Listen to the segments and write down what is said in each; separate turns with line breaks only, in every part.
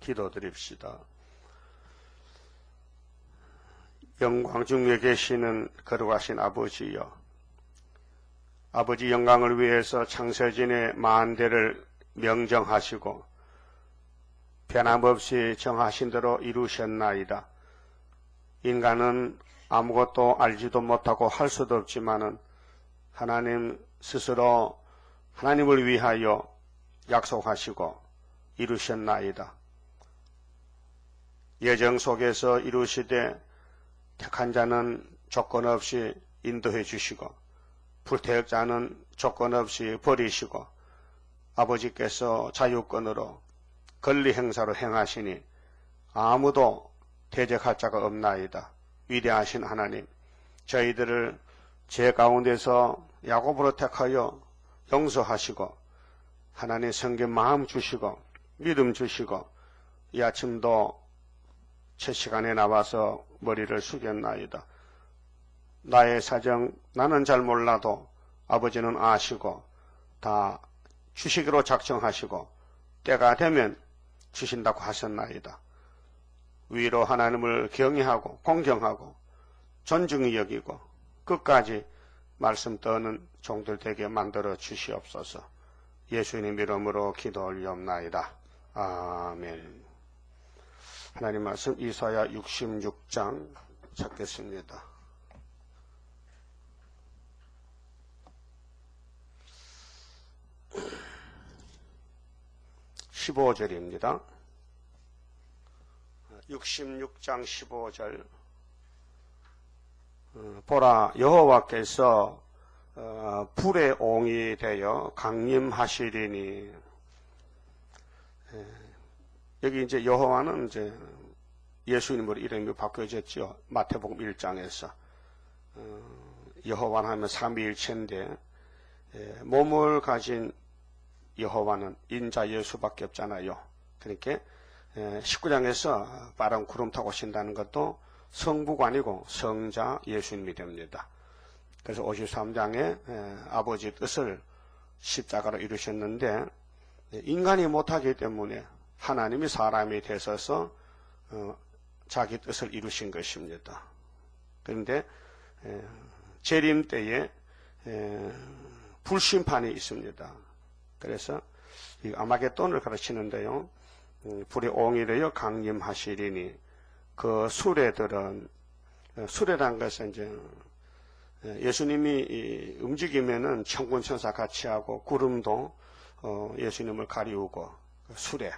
기도드립시다. 영광 중에 계시는 거룩하신 아버지여, 아버지 영광을 위해서 창세전에 만대를 명정하시고 변함없이 정하신 대로 이루셨나이다. 인간은 아무것도 알지도 못하고 할 수도 없지만은 하나님 스스로 하나님을 위하여 약속하시고 이루셨나이다. 예정 속에서 이루시되 택한 자는 조건 없이 인도해 주시고 불태역자는 조건 없이 버리시고 아버지께서 자유권으로 권리 행사로 행하시니 아무도 대적할 자가 없나이다. 위대하신 하나님, 저희들을 죄 가운데서 야곱으로 택하여 용서하시고 하나님 성경 마음 주시고 믿음 주시고 이 아침도 첫 시간에 나와서 머리를 숙였나이다. 나의 사정 나는 잘 몰라도 아버지는 아시고 다 주시기로 작정하시고 때가 되면 주신다고 하셨나이다. 위로 하나님을 경외하고 공경하고 존중히 여기고 끝까지 말씀 떠는 종들 되게 만들어 주시옵소서. 예수님 이름으로 기도 올리옵나이다. 아멘. 하나님 말씀 이사야 66장 찾겠습니다. 15절입니다. 66장 15절. 보라, 여호와께서 불의 옹이 되어 강림하시리니. 여기 이제 여호와는 이제 예수님으로 이름이 바뀌어졌죠. 마태복음 1장에서. 여호와는 하면 삼위일체인데 몸을 가진 여호와는 인자 예수밖에 없잖아요. 그러니까 19장에서 빠른 구름 타고 오신다는 것도 성부가 아니고 성자 예수님이 됩니다. 그래서 53장에 아버지 뜻을 십자가로 이루셨는데 인간이 못하기 때문에 하나님이 사람이 되셔서 자기 뜻을 이루신 것입니다. 그런데 재림 때에 불심판이 있습니다. 그래서 이 아마겟돈을 가르치는데요. 불의 옹이 되어 강림하시리니 그 수레들은 수레란 것은 이제 예수님이 움직이면은 천군 천사 같이 하고 구름도 예수님을 가리우고 수레.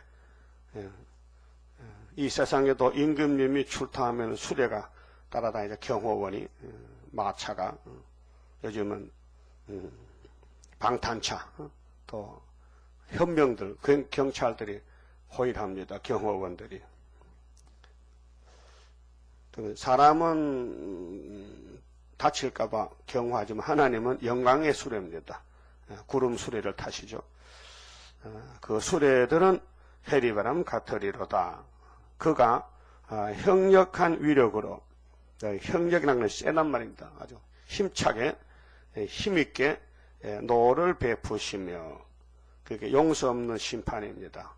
이 세상에도 임금님이 출타하면 수레가 따라다니죠. 경호원이 마차가 요즘은 방탄차 또 현명들 경찰들이 호일합니다. 경호원들이. 사람은 다칠까봐 경호하지만 하나님은 영광의 수레입니다. 구름 수레를 타시죠. 그 수레들은 해리바람 같으리로다. 그가 형력한 위력으로, 형력이라는 건 세단 말입니다. 아주 힘차게 힘있게 노를 베푸시며 그게 용서 없는 심판입니다.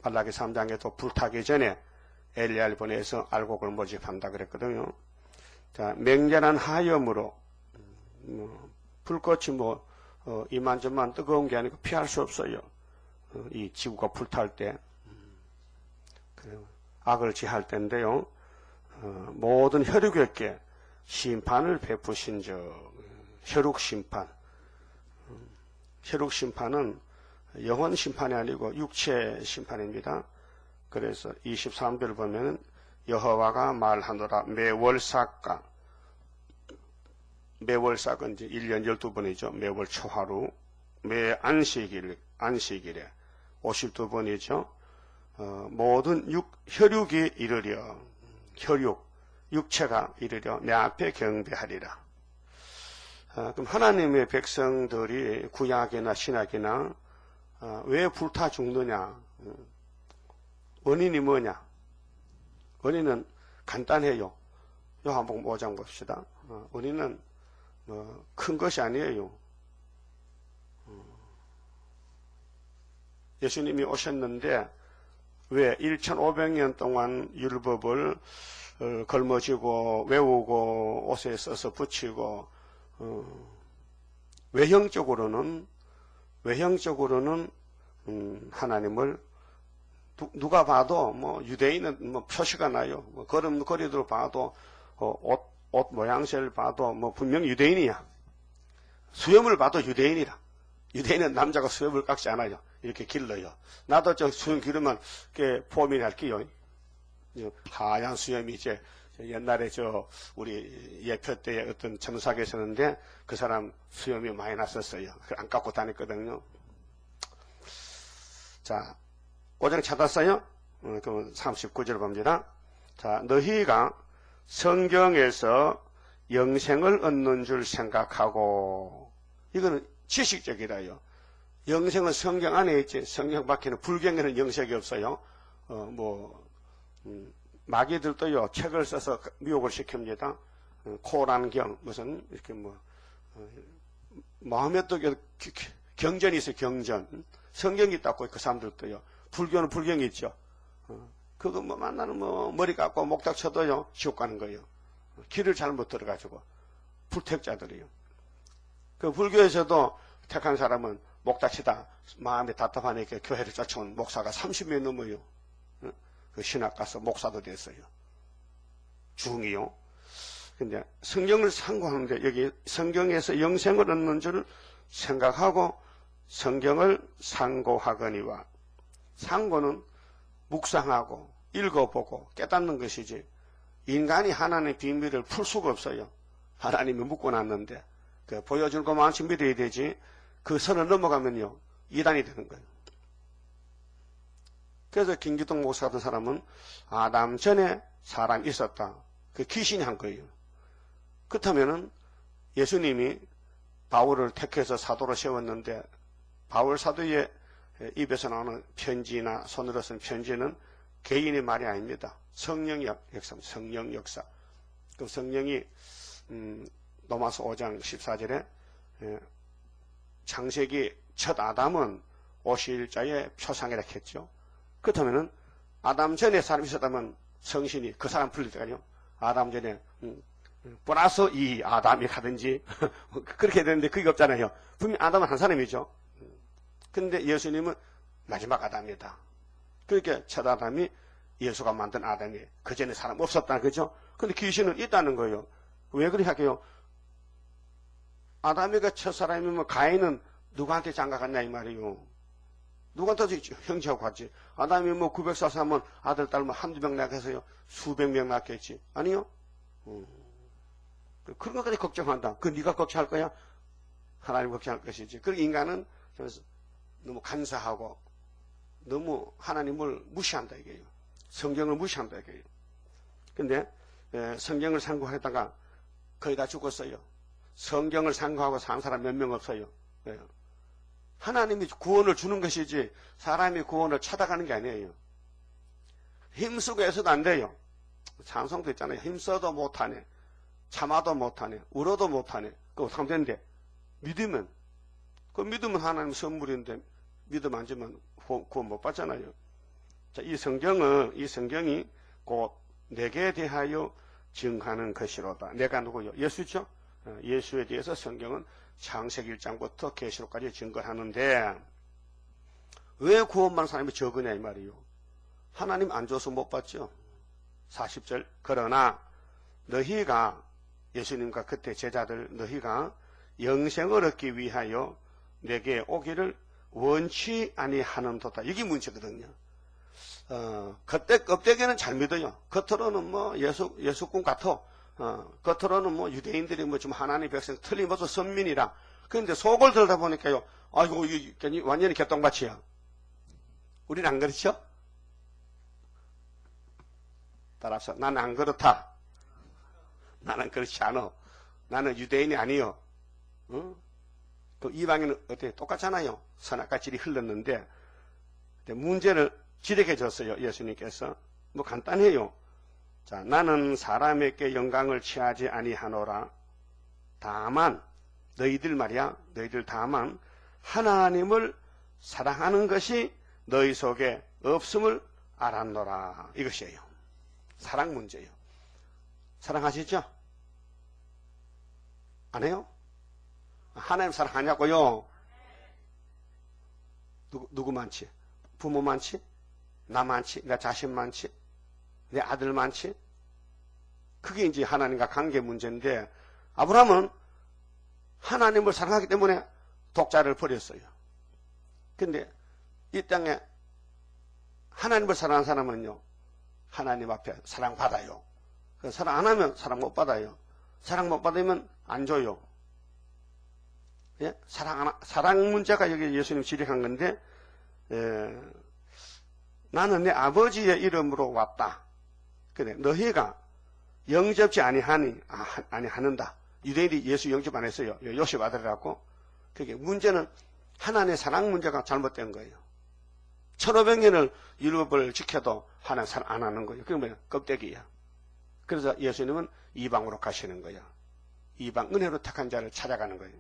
발라기 3장에도 불타기 전에 엘리야를 보내서 알곡을 모집한다 그랬거든요. 자, 맹렬한 하염으로 불꽃이 이만저만 뜨거운 게 아니고 피할 수 없어요. 이 지구가 불탈 때 악을 지할 때인데요. 모든 혈육에게 심판을 베푸신 혈육심판. 혈육심판은 영혼 심판이 아니고 육체 심판입니다. 그래서 23절 보면은 여호와가 말하노라 매월삭과 매월삭은 이제 1년 12번이죠. 매월 초하루 매 안식일에 52번이죠. 모든 혈육이 이르려 육체가 이르려 내 앞에 경배하리라. 그럼 하나님의 백성들이 구약이나 신약이나 왜 불타 죽느냐? 원인이 뭐냐? 원인은 간단해요. 요한복음 5장 봅시다. 원인은 큰 것이 아니에요. 예수님이 오셨는데 왜 1500년 동안 율법을 걸머쥐고 외우고 옷에 써서 붙이고 외형적으로는 하나님을 누가 봐도 뭐 유대인은 뭐 표시가 나요. 뭐 걸음걸이로 봐도 옷 모양새를 봐도 뭐 분명 유대인이야. 수염을 봐도 유대인이라. 유대인은 남자가 수염을 깎지 않아요. 이렇게 길러요. 나도 저 수염 기르면 꽤 포민이 할게요. 하얀 수염이 이제 옛날에 우리 예표 때 어떤 점사 계셨는데 그 사람 수염이 많이 났었어요. 안 깎고 다녔거든요. 자, 5장 찾았어요? 그럼 39절 봅니다. 자, 너희가 성경에서 영생을 얻는 줄 생각하고, 이거는 지식적이라요. 영생은 성경 안에 있지, 성경 밖에는, 불경에는 영생이 없어요. 마귀들도요, 책을 써서 미혹을 시킵니다. 코란경, 무슨, 이렇게 마음에 또 경전이 있어요, 경전. 성경이 있다고 그 사람들도요. 불교는 불경이 있죠. 그거 만나는 머리 깎고 목닥 쳐도요, 지옥 가는 거예요. 길을 잘못 들어가지고. 불택자들이요. 그 불교에서도 택한 사람은 목닥치다 마음이 답답하니까 교회를 쫓아온 목사가 30명 넘어요. 그 신학 가서 목사도 됐어요. 중이요. 근데 성경을 상고하는데 여기 성경에서 영생을 얻는 줄 생각하고 성경을 상고하거니와, 상고는 묵상하고 읽어보고 깨닫는 것이지, 인간이 하나님의 비밀을 풀 수가 없어요. 하나님이 묶어놨는데 보여줄 것만치 믿어야 되지, 그 선을 넘어가면요 이단이 되는 거예요. 그래서 김기동 목사 같은 사람은 아담 전에 사람이 있었다, 그 귀신이 한 거예요. 그렇다면은 예수님이 바울을 택해서 사도로 세웠는데 바울 사도의 입에서 나오는 편지나 손으로 쓴 편지는 개인의 말이 아닙니다. 성령의 역사입니다. 성령 역사. 그 성령이 로마서 5장 14절에 창세기 첫 아담은 오실 자의 표상이라 했죠. 그렇다면은 아담 전에 사람이 있었다면 성신이 그 사람 풀릴 때가요. 아담 전에 플러스 이 아담이 가든지 그렇게 되는데 그게 없잖아요. 분명히 아담은 한 사람이죠. 근데 예수님은 마지막 아담이다. 그러니까 첫 아담이 예수가 만든 아담이, 그 전에 사람 없었다, 그죠? 근데 귀신은 있다는 거예요. 왜 그렇게 할게요? 아담이가 첫 사람이면 가인은 누구한테 장가갔냐 이 말이에요. 누구한테 형제하고 갔지. 아담이 943은 아들 딸 한두 명 낳겠어요? 수백 명 낳겠지. 아니요? 그런 것까지 걱정한다. 그 네가 걱정할 거야? 하나님 걱정할 것이지. 그 인간은 너무 간사하고 너무 하나님을 무시한다 이게요. 성경을 무시한다 이게요. 근데 성경을 상고하다가 거의 다 죽었어요. 성경을 상고하고 산 사람 몇 명 없어요. 하나님이 구원을 주는 것이지 사람이 구원을 찾아가는 게 아니에요. 힘쓰고 애써도 안 돼요. 찬송도 있잖아요. 힘써도 못하네, 참아도 못하네, 울어도 못하네. 그거 어떻게 하면 되는데? 믿으면, 그 믿으면 하나님 선물인데 믿음 안 주면 구원 못 받잖아요. 자, 이 성경이 곧 내게 대하여 증하는 것이로다. 내가 누구요? 예수죠? 예수에 대해서 성경은 창세기 1장부터 계시록까지 증거하는데, 왜 구원받는 사람이 적으냐 이 말이요. 하나님 안 줘서 못 받죠. 40절. 그러나 너희가, 예수님과 그때 제자들, 너희가 영생을 얻기 위하여 내게 오기를 원치 아니하는도다. 이게 문제거든요. 그때 껍데기는 잘 믿어요. 겉으로는 예수꾼 같아. 겉으로는 유대인들이 좀 하나님 백성 틀림없어 선민이라. 그런데 속을 들다 보니까요, 아이고, 이게 완전히 개똥밭이야. 우리는 안 그렇죠? 따라서 나는 안 그렇다. 나는 그렇지 않아. 나는 유대인이 아니요. 그 이방인은 어때? 똑같잖아요. 선악과 질이 흘렀는데 문제를 지적해 줬어요. 예수님께서. 간단해요. 자, 나는 사람에게 영광을 취하지 아니하노라. 다만 너희들 말이야. 너희들 다만 하나님을 사랑하는 것이 너희 속에 없음을 알았노라. 이것이에요. 사랑 문제예요. 사랑하시죠? 안 해요? 하나님 사랑하냐고요? 누구 많지? 부모 많지? 나 많지? 내 자신 많지? 내 아들 많지? 그게 이제 하나님과 관계 문제인데, 아브라함은 하나님을 사랑하기 때문에 독자를 버렸어요. 근데 이 땅에 하나님을 사랑하는 사람은요, 하나님 앞에 사랑받아요. 사랑 안 하면 사랑 못 받아요. 사랑 못 받으면 안 줘요. 예? 사랑 문제가 여기 예수님 지적한 건데, 나는 내 아버지의 이름으로 왔다. 그래, 너희가 영접지 아니하는다. 유대인이 예수 영접 안 했어요. 요셉 아들이라고. 그게 문제는 하나님의 사랑 문제가 잘못된 거예요. 1500년을 율법을 지켜도 하나님 사랑 안 하는 거예요. 그러면 껍데기야. 그래서 예수님은 이방으로 가시는 거야. 이방 은혜로 택한 자를 찾아가는 거예요.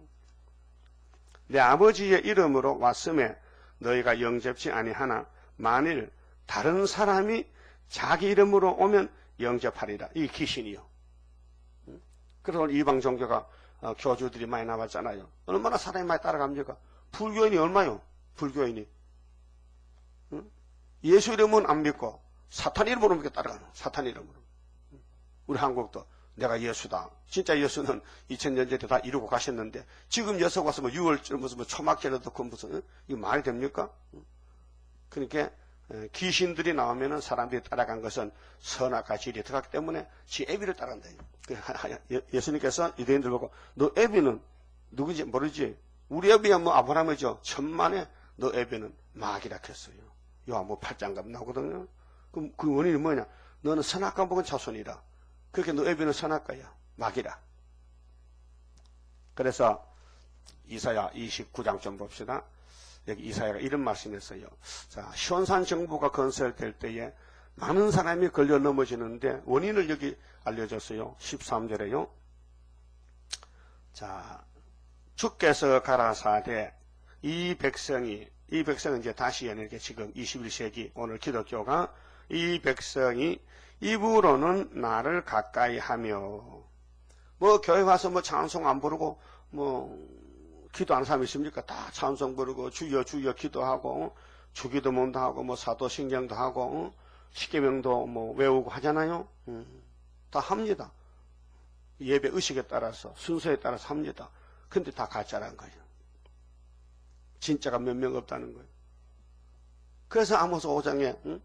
내 아버지의 이름으로 왔음에 너희가 영접지 아니하나 만일 다른 사람이 자기 이름으로 오면 영접하리라. 이 귀신이요. 그래서 이방 종교가 교주들이 많이 나왔잖아요. 얼마나 사람이 많이 따라갑니까? 불교인이 얼마요? 불교인이. 예수 이름은 안 믿고 사탄 이름으로 믿고 따라가는. 사탄 이름으로. 우리 한국도 내가 예수다. 진짜 예수는 2000년 전에 다 이루고 가셨는데 지금 예수 와서 뭐 6월절 무슨 뭐 초막절에도 그 무슨 이거 말이 됩니까? 그러니까 귀신들이 나오면은 사람들이 따라간 것은 선악과 질이 들어갔기 때문에 지 애비를 따라간다. 예수님께서 유대인들 보고 너 애비는 누구지 모르지? 우리 애비야 뭐 아브라함이죠. 천만에 너 애비는 마귀라 했어요. 요한복음 8장 가면 나오거든요. 그럼 그 원인이 뭐냐? 너는 선악과 먹은 자손이라. 그렇게 너 애비는 선악과야. 마귀라. 그래서 이사야 29장 좀 봅시다. 여기 이사야가 이런 말씀을 했어요. 자, 시온산 정부가 건설될 때에 많은 사람이 걸려 넘어지는데 원인을 여기 알려줬어요. 13절에요. 자, 주께서 가라사대 이 백성은 이제 다시 이렇게 지금 21세기 오늘 기독교가 이 백성이 입으로는 나를 가까이 하며 뭐 교회 와서 뭐 찬송 안 부르고 뭐 기도하는 사람이 있습니까? 다 찬송 부르고 주여 주여 기도하고 주기도문도 하고 뭐 사도신경도 하고 십계명도 뭐 외우고 하잖아요. 다 합니다. 예배 의식에 따라서 순서에 따라서 합니다. 근데 다 가짜라는 거예요. 진짜가 몇 명 없다는 거예요. 그래서 아모스 5장에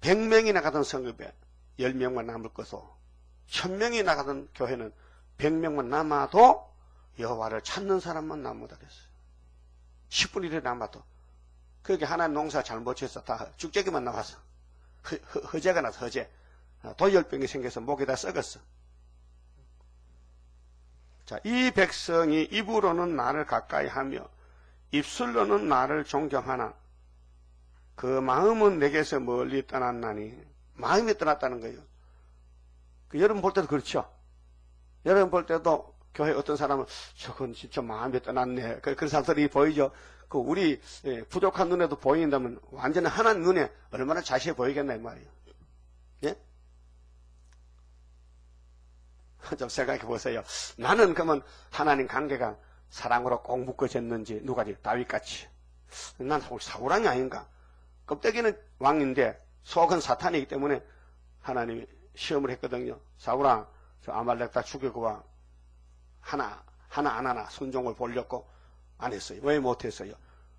100명이 나가던 성읍에 10명만 남을 것이고 1000명이 나가던 교회는 100명만 남아도 여호와를 찾는 사람만 남으다 그랬어요. 10분의 1이 남아도. 그게 하나님 농사 잘못해서 다 죽재기만 나와서 허재가 나서 허재. 도열병이 생겨서 목이 다 썩었어. 자, 이 백성이 입으로는 나를 가까이 하며 입술로는 나를 존경하나 그 마음은 내게서 멀리 떠났나니. 마음이 떠났다는 거예요. 여러분 볼 때도 그렇죠. 여러분 볼 때도 교회 어떤 사람은 저건 진짜 마음이 떠났네. 그런 사람들이 보이죠. 그 우리 부족한 눈에도 보인다면 완전히 하나님 눈에 얼마나 자세히 보이겠나 이 말이에요. 예? 좀 생각해 보세요. 나는 그러면 하나님 관계가 사랑으로 꼭 묶어졌는지 누가지 다윗같이. 난 혹시 사울왕이 아닌가? 껍데기는 왕인데 속은 사탄이기 때문에 하나님이 시험을 했거든요. 사울아, 저 아말렉 다 죽이고 와. 하나 안 하나 순종을 보려고 안 했어요. 왜 못했어요?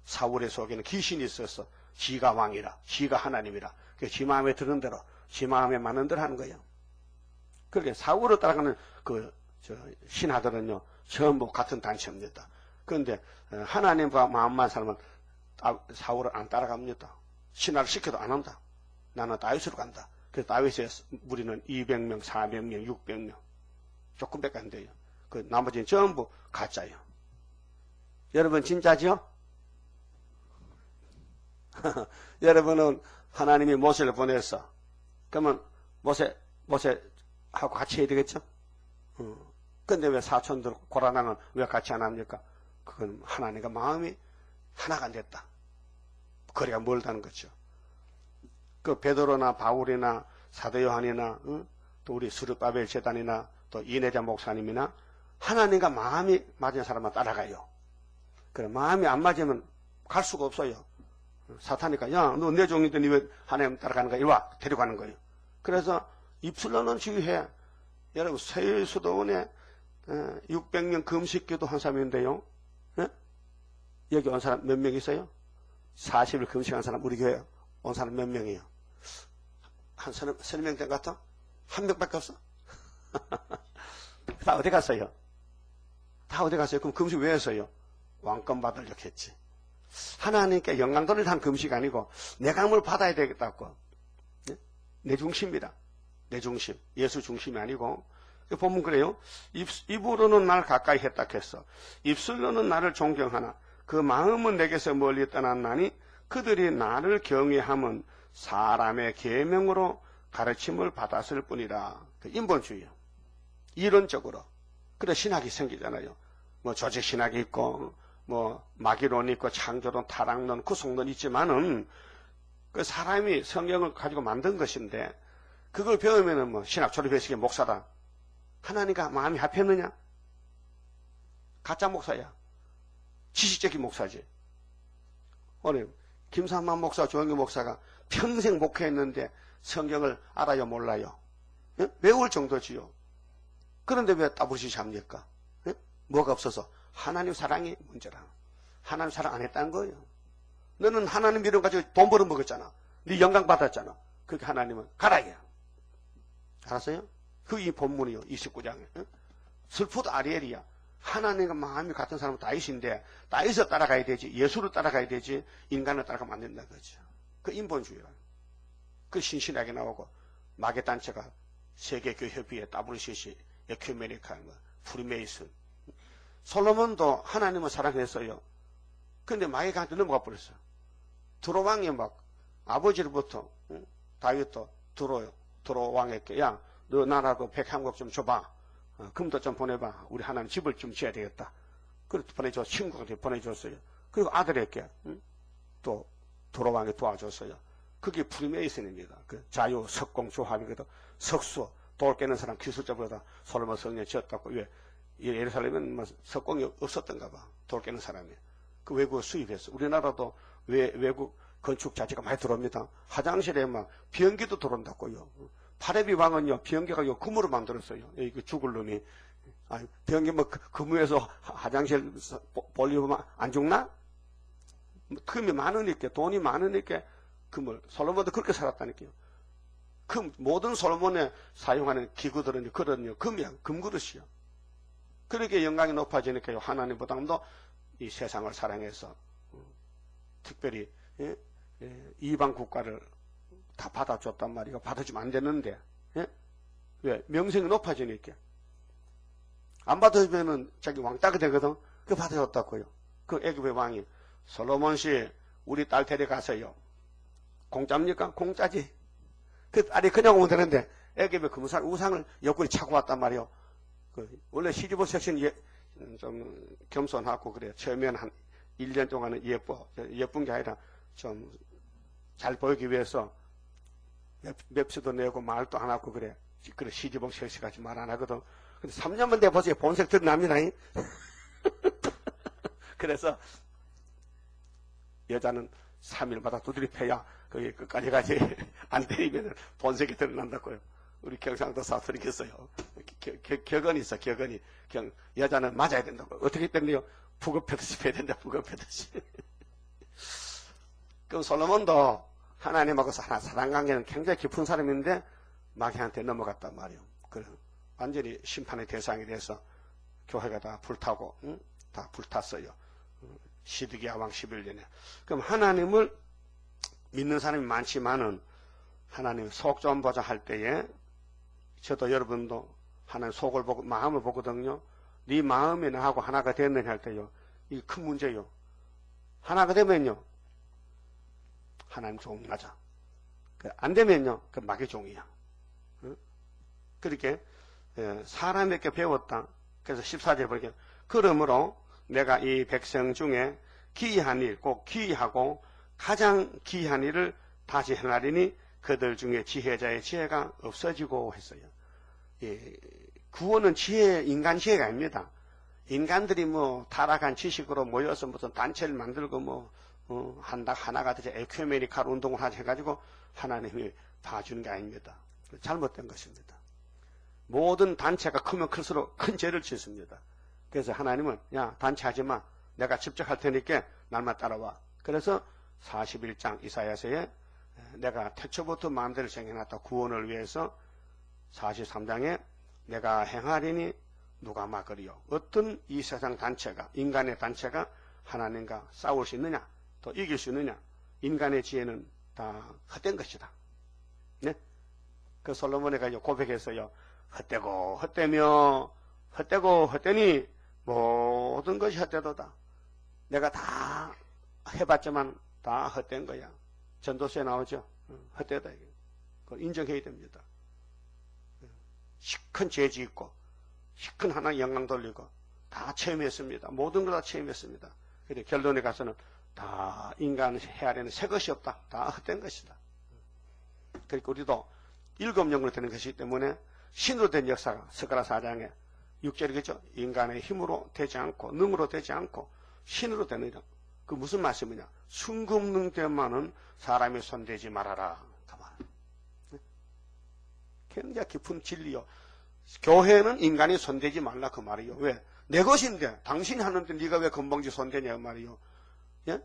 사울의 속에는 귀신이 있어서 지가 왕이라, 지가 하나님이라. 지 마음에 드는 대로, 지 마음에 맞는 대로 하는 거예요. 그렇게 사울을 따라가는 신하들은요, 전부 같은 단체입니다. 그런데 하나님과 마음만 살면 사울을 안 따라갑니다. 신하를 시켜도 안 한다. 나는 다윗으로 간다. 그래서 다윗의 무리는 200명, 400명, 600명. 조금밖에 안 돼요. 그 나머지는 전부 가짜예요. 여러분 진짜죠? 여러분은 하나님이 모세를 보내서 그러면 모세하고 같이 해야 되겠죠? 근데 왜 사촌들 고라나는 왜 같이 안 합니까? 그건 하나님과 마음이 하나가 안 됐다. 거리가 멀다는 거죠. 그 베드로나 바울이나 사도 요한이나 또 우리 스룹바벨 제단이나 또 이내자 목사님이나 하나님과 마음이 맞은 사람만 따라가요. 그래 마음이 안 맞으면 갈 수가 없어요. 사탄이니까 야 너 내 종인데 니 왜 하나님 따라가는 거야? 이리 와 데려가는 거예요. 그래서 입술로는 주의해. 여러분 서울수도원에 600명 금식기도 한 사람인데요. 여기 온 사람 몇 명 있어요? 40일 금식한 사람 우리 교회 온 사람 몇 명이에요? 한 30명 된 것 같아? 한 명밖에 없어? 다 어디 갔어요? 다 어디 갔어요? 그럼 금식 왜 했어요? 왕권 받으려고 했지. 하나님께 영광 돌릴 한 금식 아니고 내가 뭘 받아야 되겠다고. 내 중심이다. 내 중심. 예수 중심이 아니고. 보면 그래요. 입으로는 날 가까이 했다 했어. 입술로는 나를 존경하나 그 마음은 내게서 멀리 떠났나니 그들이 나를 경외함은 사람의 계명으로 가르침을 받았을 뿐이라. 인본주의. 이론적으로. 그래 신학이 생기잖아요. 뭐 조직 신학이 있고 뭐 마귀론이 있고 창조론, 타락론, 구속론 있지만은 그 사람이 성경을 가지고 만든 것인데 그걸 배우면은 뭐 신학 졸업했으니 목사다. 하나님과 마음이 합했느냐? 가짜 목사야. 지식적인 목사지. 오늘 김삼만 목사, 조영규 목사가 평생 목회했는데 성경을 알아요, 몰라요? 예? 외울 정도지요. 그런데 왜 따부시 합니까? 예? 뭐가 없어서? 하나님 사랑이 문제라. 하나님 사랑 안 했다는 거예요. 너는 하나님 믿음 가지고 돈 벌어 먹었잖아. 네 영광 받았잖아. 그렇게 하나님은 가라야. 알았어요? 그게 이 본문이요. 29장에. 예? 슬프도 아리엘이야. 하나님과 마음이 같은 사람은 다윗인데 다윗을 따라가야 되지 예수를 따라가야 되지 인간을 따라가면 안 된다 그거죠. 그 인본주의라. 그 신신하게 나오고 마개단체가 세계교협의회, WCC, 에큐메니카, 프리메이슨. 솔로몬도 하나님을 사랑했어요. 근데 마귀한테 넘어가 버렸어. 두로왕이 막 아버지로부터 다윗도 두로왕에게 야 너 나라도 100한국 좀 줘봐. 금도 좀 보내봐. 우리 하나님 집을 좀 지어야 되겠다. 그래서 보내줘. 친구한테 보내줬어요. 그리고 아들에게 또 두로왕이 도와줬어요. 그게 프리메이슨입니다. 그 자유 석공 조합이거든. 석수 돌 깨는 사람 기술자보다 솔로몬 성령 지었다고. 왜 예루살렘은 뭐 석공이 없었던가 봐. 돌 깨는 사람이. 그 외국 수입했어. 우리나라도 외국 건축 자재가 많이 들어옵니다. 화장실에 막 비행기도 들어온다고요. 파레비 왕은요, 비행기가 요 금으로 만들었어요. 그 죽을 놈이. 비행기 뭐 금으에서 화장실 볼리면 안 죽나? 금이 많으니까, 돈이 많으니까 금을. 솔로몬도 그렇게 살았다니까요. 모든 솔로몬에 사용하는 기구들은 그런 금이야. 금그릇이요. 그렇게 영광이 높아지니까요. 하나님보다도 이 세상을 사랑해서, 특별히, 이방 국가를 다 받아줬단 말이에요. 받아주면 안 되는데. 예? 왜? 명성이 높아지니까. 안 받아주면은 자기 왕따가 되거든. 그거 받아줬다고요. 그 애굽의 왕이 솔로몬 씨 우리 딸 데려가세요. 공짜입니까? 공짜지. 그 딸이 그냥 오면 되는데 애굽의 금상 우상을 옆구리 차고 왔단 말이에요. 원래 시집오 섹션 좀 겸손하고 그래요. 처음에는 한 1년 동안은 예쁜 게 아니라 좀 잘 보이기 위해서 맵시도 내고 말도 안 하고 그래. 그래 시집온 섹시같이 말 안 하거든. 근데 3년만 돼 보세요. 본색 드러납니다. 그래서 여자는 3일마다 두드리 패야 거기 끝까지 가지 안 때리면 본색이 드러난다고요. 우리 경상도 사투리 있어요. 격언이 있어. 격언이. 여자는 맞아야 된다고. 어떻게 때문에요? 부급패듯이 패야 된다. 부급패듯이. 그럼 솔로몬도 하나님하고 사랑관계는 굉장히 깊은 사람인데 마귀한테 넘어갔단 말이에요. 그래 완전히 심판의 대상이 돼서 교회가 다 불타고 다 불탔어요. 시드기야 왕 11년에. 그럼 하나님을 믿는 사람이 많지만은 하나님 속 좀 보자 할 때에 저도 여러분도 하나님 속을 보고 마음을 보거든요. 네 마음이 나하고 하나가 됐느냐 할 때요. 이게 큰 문제요. 하나가 되면요. 하나님 종 맞아. 안 되면요. 그 마귀 종이야. 그렇게 사람에게 배웠다. 그래서 14절 보니까 그러므로 내가 이 백성 중에 기이한 일, 꼭 기이하고 가장 기이한 일을 다시 행하리니 그들 중에 지혜자의 지혜가 없어지고 했어요. 예, 구원은 인간 지혜가 아닙니다. 인간들이 뭐 타락한 지식으로 모여서 무슨 단체를 만들고 하나가 되자 에큐메니칼 운동을 해가지고 하나님이 봐주는 게 아닙니다. 잘못된 것입니다. 모든 단체가 크면 클수록 큰 죄를 짓습니다. 그래서 하나님은 야 단체 하지 마. 내가 직접 할 테니까 날만 따라와. 그래서 41장 이사야서에 내가 태초부터 마음대로 정해놨다 구원을 위해서 43장에 내가 행하리니 누가 막으리요. 어떤 이 세상 단체가 인간의 단체가 하나님과 싸울 수 있느냐 또 이길 수 있느냐. 인간의 지혜는 다 헛된 것이다. 네? 그 솔로몬이가 고백했어요. 헛되고 헛되니 모든 것이 헛되도다. 내가 다 해봤지만 다 헛된 거야. 전도서에 나오죠. 헛되다. 그걸 인정해야 됩니다. 시큰 죄 짓고 시큰 하나님 영광 돌리고 다 체험했습니다. 모든 걸 다 체험했습니다. 그래서 결론에 가서는 다 인간 헤아리는 새 것이 없다. 다 헛된 것이다. 그러니까 우리도 일곱 영으로 되는 것이기 때문에 신으로 된 역사가 스가랴 4장에 6절이겠죠. 인간의 힘으로 되지 않고 능으로 되지 않고 신으로 되느냐. 그 무슨 말씀이냐. 순금능 때만은 사람이 손대지 말아라. 가만. 굉장히 깊은 진리요. 교회는 인간이 손대지 말라 그 말이요. 왜? 내 것인데 당신이 하는데 네가 왜 건방지 손대냐 그 말이요. 예?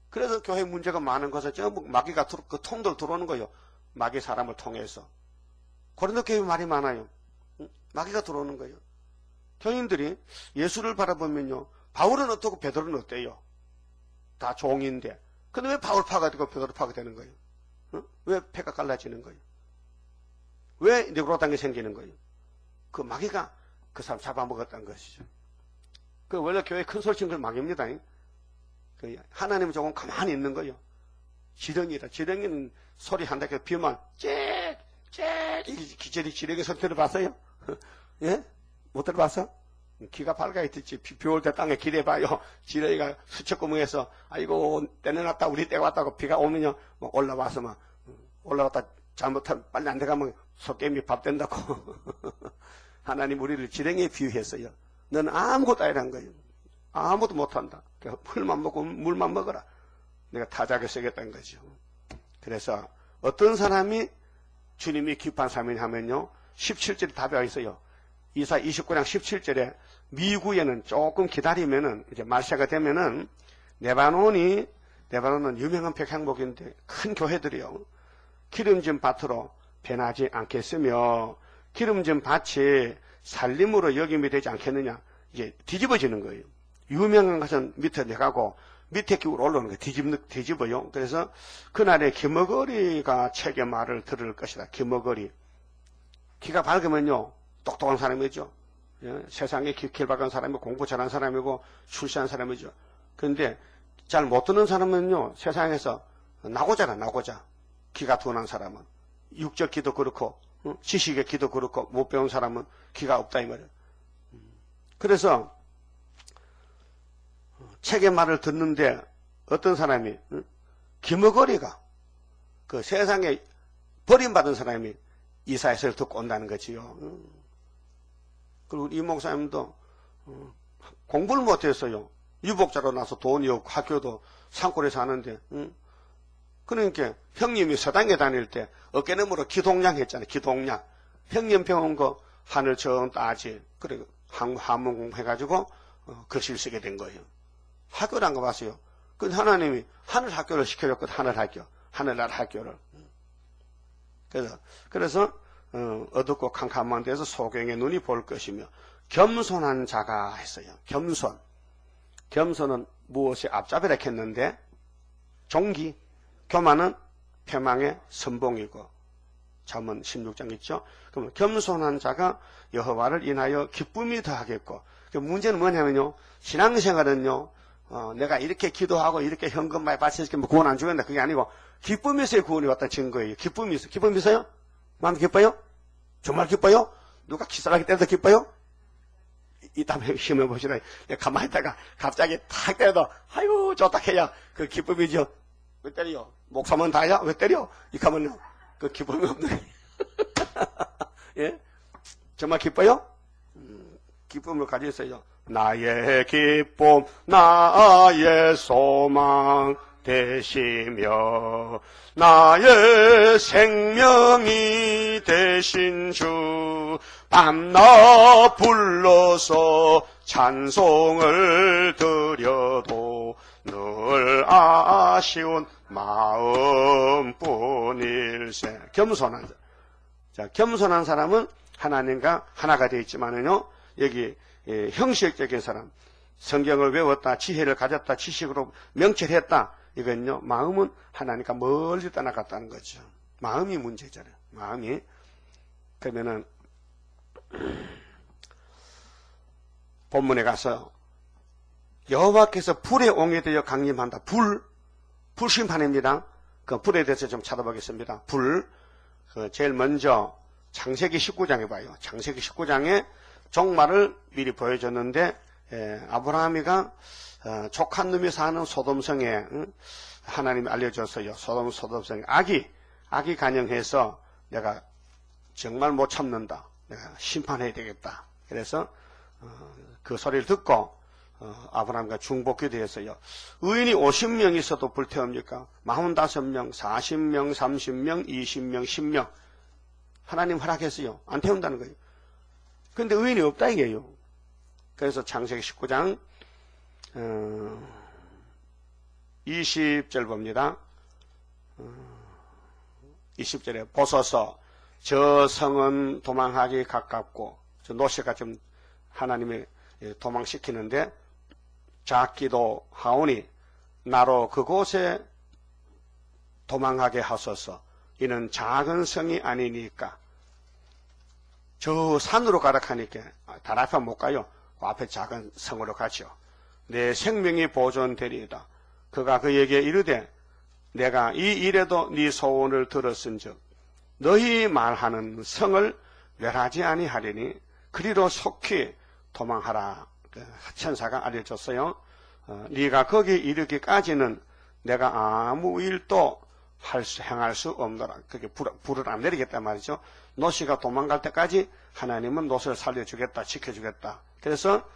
그래서 교회 문제가 많은 것은 전부 마귀가 그 통들 들어오는 거예요. 마귀 사람을 통해서. 고린도 교회 말이 많아요. 마귀가 들어오는 거예요. 교인들이 예수를 바라보면요. 바울은 어떻고 베드로는 어때요? 다 종인데. 근데 왜 바울 파가 되고 베드로 파가 되는 거예요? 왜 패가 갈라지는 거예요? 왜 네그로당이 생기는 거예요? 그 마귀가 그 사람 잡아먹었다는 것이죠. 그 원래 교회 큰 소리 치는 건 마귀입니다. 그 하나님은 조금 가만히 있는 거예요. 지렁이다. 지렁이는 소리 한다. 그 비만 기절이 지렁이 소리 들어봤어요? 예? 못 들어봤어? 귀가 밝아 있듯이 비 올 때 땅에 기대봐요. 지렁이가 수척구멍에서 아이고 떼내놨다 우리 때가 왔다고 비가 오면요 막 올라와서 막 올라갔다 잘못하면 빨리 안 돼가면 속개미 밥 된다고. 하나님 우리를 지렁이에 비유했어요. 너는 아무것도 아니란 거예요. 아무것도 못한다. 풀만 먹고 물만 먹어라. 내가 타작에 쓰겠다는 거죠. 그래서 어떤 사람이 주님이 기뻐한 사람이냐 하면요 17절에 답이 와 있어요. 이사 29장 17절에 미구에는 조금 기다리면은 이제 말세가 되면은 레바논은 유명한 백향목인데 큰 교회들이요. 기름진 밭으로 변하지 않겠으며 기름진 밭이 살림으로 여김이 되지 않겠느냐. 이제 뒤집어지는 거예요. 유명한 것은 밑에 내가고 밑에 기울어 올라오는 거예요. 뒤집어요. 그래서 그날에 기머거리가 책의 말을 들을 것이다. 기머거리. 키가 밝으면요. 똑똑한 사람이죠. 예? 세상에 길박한 사람이고 공부 잘한 사람이고 출세한 사람이죠. 그런데 잘 못 듣는 사람은요. 세상에서 나고자. 기가 둔한 사람은. 육적 기도 그렇고 지식의 기도 그렇고 못 배운 사람은 기가 없다 이 말이에요. 그래서 책의 말을 듣는데 어떤 사람이 기머거리가 그 세상에 버림받은 사람이 이사야서를 듣고 온다는 거지요. 그리고 이 목사님도 공부를 못했어요. 유복자로 나서 돈이 없고 학교도 산골에 사는데 그러니까 형님이 서당에 다닐 때 어깨너머로 기동량 했잖아요. 기동량. 형님 배운 거 하늘 정 따지. 그래 한문 공부해가지고 글씨를 쓰게 된 거예요. 학교를 안 가봤어요. 근데 하나님이 하늘 학교를 시켜줬거든. 하늘나라 학교를. 그래서 어둡고 캄캄한 데서 소경의 눈이 볼 것이며 겸손한 자가 했어요. 겸손은 무엇이 앞잡이라 했는데 종기. 교만은 패망의 선봉이고 잠언 16장 있죠. 그러면 겸손한 자가 여호와를 인하여 기쁨이 더하겠고 문제는 뭐냐면요. 신앙생활은요. 내가 이렇게 기도하고 이렇게 현금 많이 바치면 구원 안 주겠다. 그게 아니고 기쁨이 있어야 구원이 왔다는 증거예요. 기쁨이 있어요? 마음 기뻐요? 정말 기뻐요? 누가 기사하기 때려도 기뻐요? 이따 힘을 보시라. 가만히 있다가 갑자기 탁 때려도 아이고 좋다 해야 그 기쁨이죠. 왜 때려요? 목사면 다야? 왜 때려? 이렇게 하면 그 기쁨이 없는 예? 정말 기뻐요? 기쁨을 가지고 있어요. 나의 기쁨, 나의 소망 되시며 나의 생명이 되신 주 밤낮 불러서 찬송을 드려도 늘 아쉬운 마음뿐일세. 겸손한 자. 자, 겸손한 사람은 하나님과 하나가 되어 있지만은요, 여기 형식적인 사람, 성경을 외웠다, 지혜를 가졌다, 지식으로 명철했다, 이건요, 마음은 하나님과 멀리 떠나갔다는 거죠. 마음이 문제잖아요. 마음이. 그러면은 본문에 가서 여호와께서 불에 옹이되어 강림한다. 불심판입니다. 그 불에 대해서 좀 찾아보겠습니다. 제일 먼저 창세기 19장에 봐요. 창세기 19장에 종말을 미리 보여줬는데, 아브라함이가 족한 놈이 사는 소돔성에 하나님이 알려줬어요. 소돔성에 악이 간영해서 내가 정말 못 참는다. 내가 심판해야 되겠다. 그래서 그 소리를 듣고 아브라함과 중복기도했어요. 의인이 50명 있어도 불태웁니까? 45명, 40명, 30명, 20명, 10명. 하나님 허락했어요. 안 태운다는 거예요. 그런데 의인이 없다 이게요. 그래서 창세기 19장 20절 봅니다. 20절에 보소서 저 성은 도망하기 가깝고, 저 노시가 좀 하나님이 도망시키는데, 작기도 하오니 나로 그곳에 도망하게 하소서. 이는 작은 성이 아니니까. 저 산으로 가라 하니까 달 앞에 못 가요. 그 앞에 작은 성으로 가죠. 내 생명이 보존되리이다. 그가 그에게 이르되 내가 이 일에도 네 소원을 들었은즉 너희 말하는 성을 멸하지 아니하리니 그리로 속히 도망하라. 천사가 알려줬어요. 네가 거기 이르기까지는 내가 아무 일도 행할 수 없노라. 그게 불을 안 내리겠단 말이죠. 노시가 도망갈 때까지 하나님은 노시를 살려주겠다, 지켜주겠다. 그래서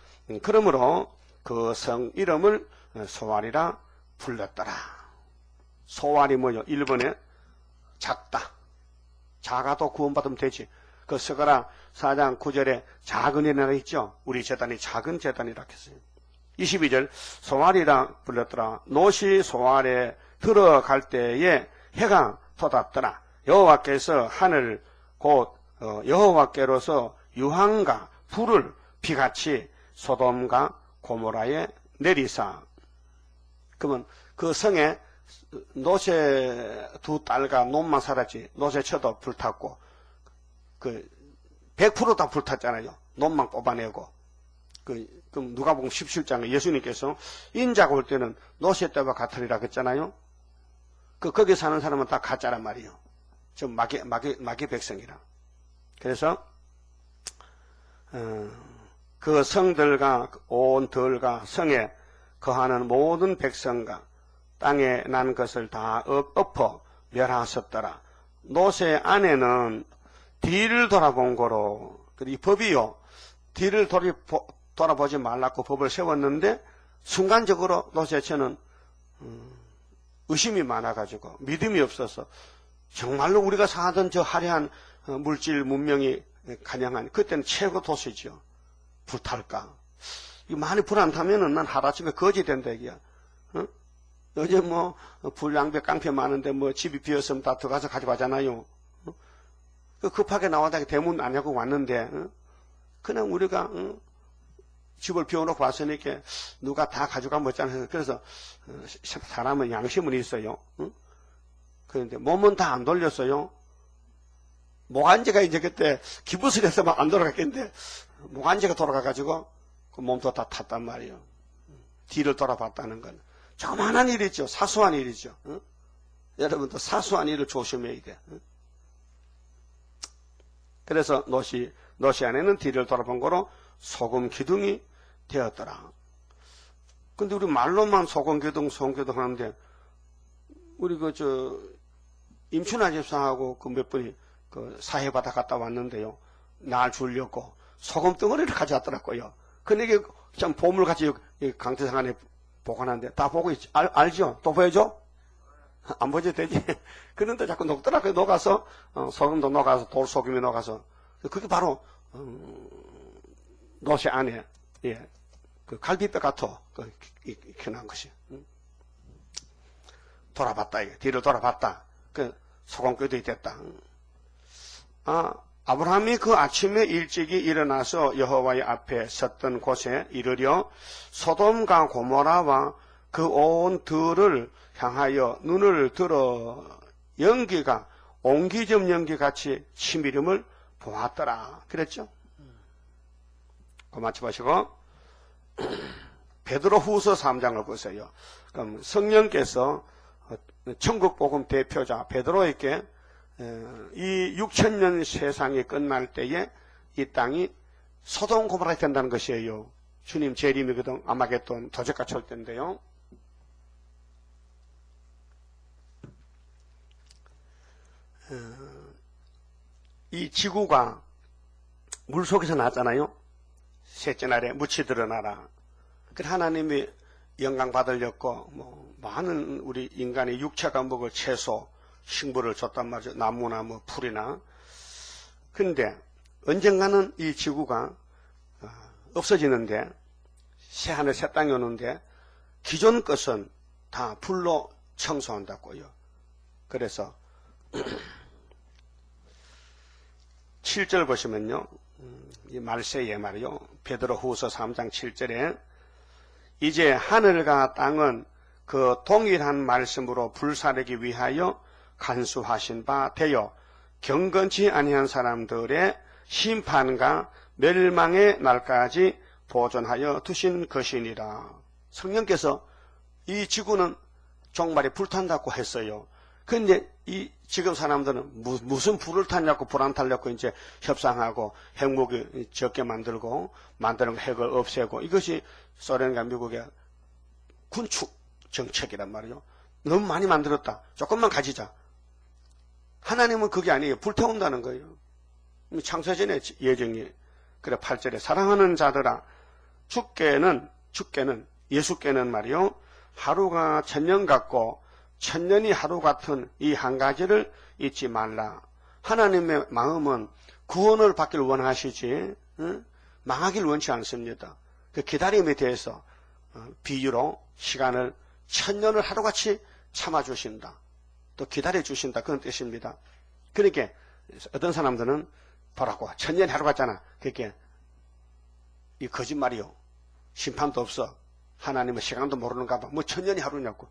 그러므로 그 성 이름을 소알이라 불렀더라. 소알이 뭐요? 1번에 작다. 작아도 구원받으면 되지. 그 스가랴 4장 9절에 작은 이라 있죠. 우리 제단이 작은 제단이라 했어요. 22절 소알이라 불렀더라. 노시 소알에 들어갈 때에 해가 돋았더라. 여호와께서 하늘 곧 여호와께로서 유황과 불을 비같이 소돔과 고모라에 내리사. 그러면 그 성에 노세 두 딸과 놈만 살았지. 노세 쳐도 불탔고, 100% 다 불탔잖아요. 놈만 뽑아내고. 그럼 누가복음 17장에 예수님께서 인자가 올 때는 노세 때와 같으리라 그랬잖아요. 거기 사는 사람은 다 가짜란 말이에요. 좀 마귀 백성이라. 그래서 그 성들과 온 들과 성에 거하는 모든 백성과 땅에 난 것을 다 엎어 멸하셨더라. 노세 안에는 뒤를 돌아본 거로, 이 법이요, 뒤를 돌아보지 말라고 법을 세웠는데 순간적으로 노세처는 의심이 많아가지고 믿음이 없어서 정말로 우리가 사던 저 화려한 물질 문명이 가능한 그때는 최고 도시죠. 불탈까? 많이 불 안 타면은 난 하루아침에 거지 된다 얘기야. 어? 어제 뭐 불량배 깡패 많은데 뭐 집이 비었으면 다 들어가서 가져가잖아요. 어? 급하게 나와다가 대문 안 열고 왔는데 그냥 우리가 집을 비워놓고 왔으니까 누가 다 가져가면 어쩌나. 그래서 사람은 양심은 있어요. 그런데 몸은 다 안 돌렸어요. 목안제가 이제 그때 기부스를 해서만 안 돌아갔겠는데 목안제가 돌아가가지고 그 몸도 다 탔단 말이에요. 뒤를 돌아봤다는 건 조그만한 일이죠. 사소한 일이죠. 여러분도 사소한 일을 조심해야 돼. 그래서 노시 안에는 뒤를 돌아본 거로 소금 기둥이 되었더라. 근데 우리 말로만 소금 기둥 하는데 우리 임춘아 집사하고 그 몇 분이 그 사해바다 갔다 왔는데요. 날 주려고 소금 덩어리를 가져왔더라고요. 근데 이게 참 보물같이 강태상 안에 보관하는데 다 보고 있지. 알죠? 또 보여줘? 안 보여도 되지. 그런데 자꾸 녹더라고요. 녹아서, 소금도 녹아서, 돌소금이 녹아서. 그게 바로, 노새 안에, 예, 그 갈비뼈 같아. 익혀놓은 것이. 돌아봤다, 이게. 뒤를 돌아봤다. 그 소금뼈도 있댔다. 아브라함이 그 아침에 일찍이 일어나서 여호와의 앞에 섰던 곳에 이르려 소돔과 고모라와 그 온 들을 향하여 눈을 들어 연기가 옹기점 연기같이 치밀음을 보았더라. 그랬죠? 그 마치 보시고 베드로후서 3장을 보세요. 그럼 성령께서 천국복음 대표자 베드로에게 이 6,000년 세상이 끝날 때에 이 땅이 소돔 고모라 된다는 것이에요. 주님 재림이거든. 아마겟돈 도적같이 올 때인데요. 이 지구가 물속에서 났잖아요. 셋째 날에 묻히 드러나라. 그 하나님이 영광 받으려고 많은 우리 인간의 육체가 먹을 채소, 식물을 줬단 말이죠. 나무나 풀이나. 근데 언젠가는 이 지구가 없어지는데 새하늘 새 땅이 오는데 기존 것은 다 불로 청소한다고요. 그래서 7절 보시면요. 이 말세에 말이요. 베드로후서 3장 7절에 이제 하늘과 땅은 그 동일한 말씀으로 불사르기 위하여 간수하신 바 되어 경건치 아니한 사람들의 심판과 멸망의 날까지 보존하여 두신 것이니라. 성령께서 이 지구는 종말에 불탄다고 했어요. 근데 이 지금 사람들은 무슨 불을 탔냐고 불 안 타려고 이제 협상하고 핵무기 적게 만들고 만드는 핵을 없애고 이것이 소련과 미국의 군축 정책이란 말이에요. 너무 많이 만들었다. 조금만 가지자. 하나님은 그게 아니에요. 불태운다는 거예요. 창세전의 예정이. 그래 8절에 사랑하는 자들아 주께는 예수께는 말이요. 하루가 1000년 같고 1000년이 하루 같은 이 한 가지를 잊지 말라. 하나님의 마음은 구원을 받기를 원하시지 망하기를 원치 않습니다. 그 기다림에 대해서 비유로 시간을 1000년을 하루같이 참아주신다. 또 기다려주신다. 그런 뜻입니다. 그러니까 어떤 사람들은 보라고 1000년이 하루 같잖아. 그러니까 이 거짓말이요. 심판도 없어. 하나님은 시간도 모르는가 봐. 1000년이 하루냐고.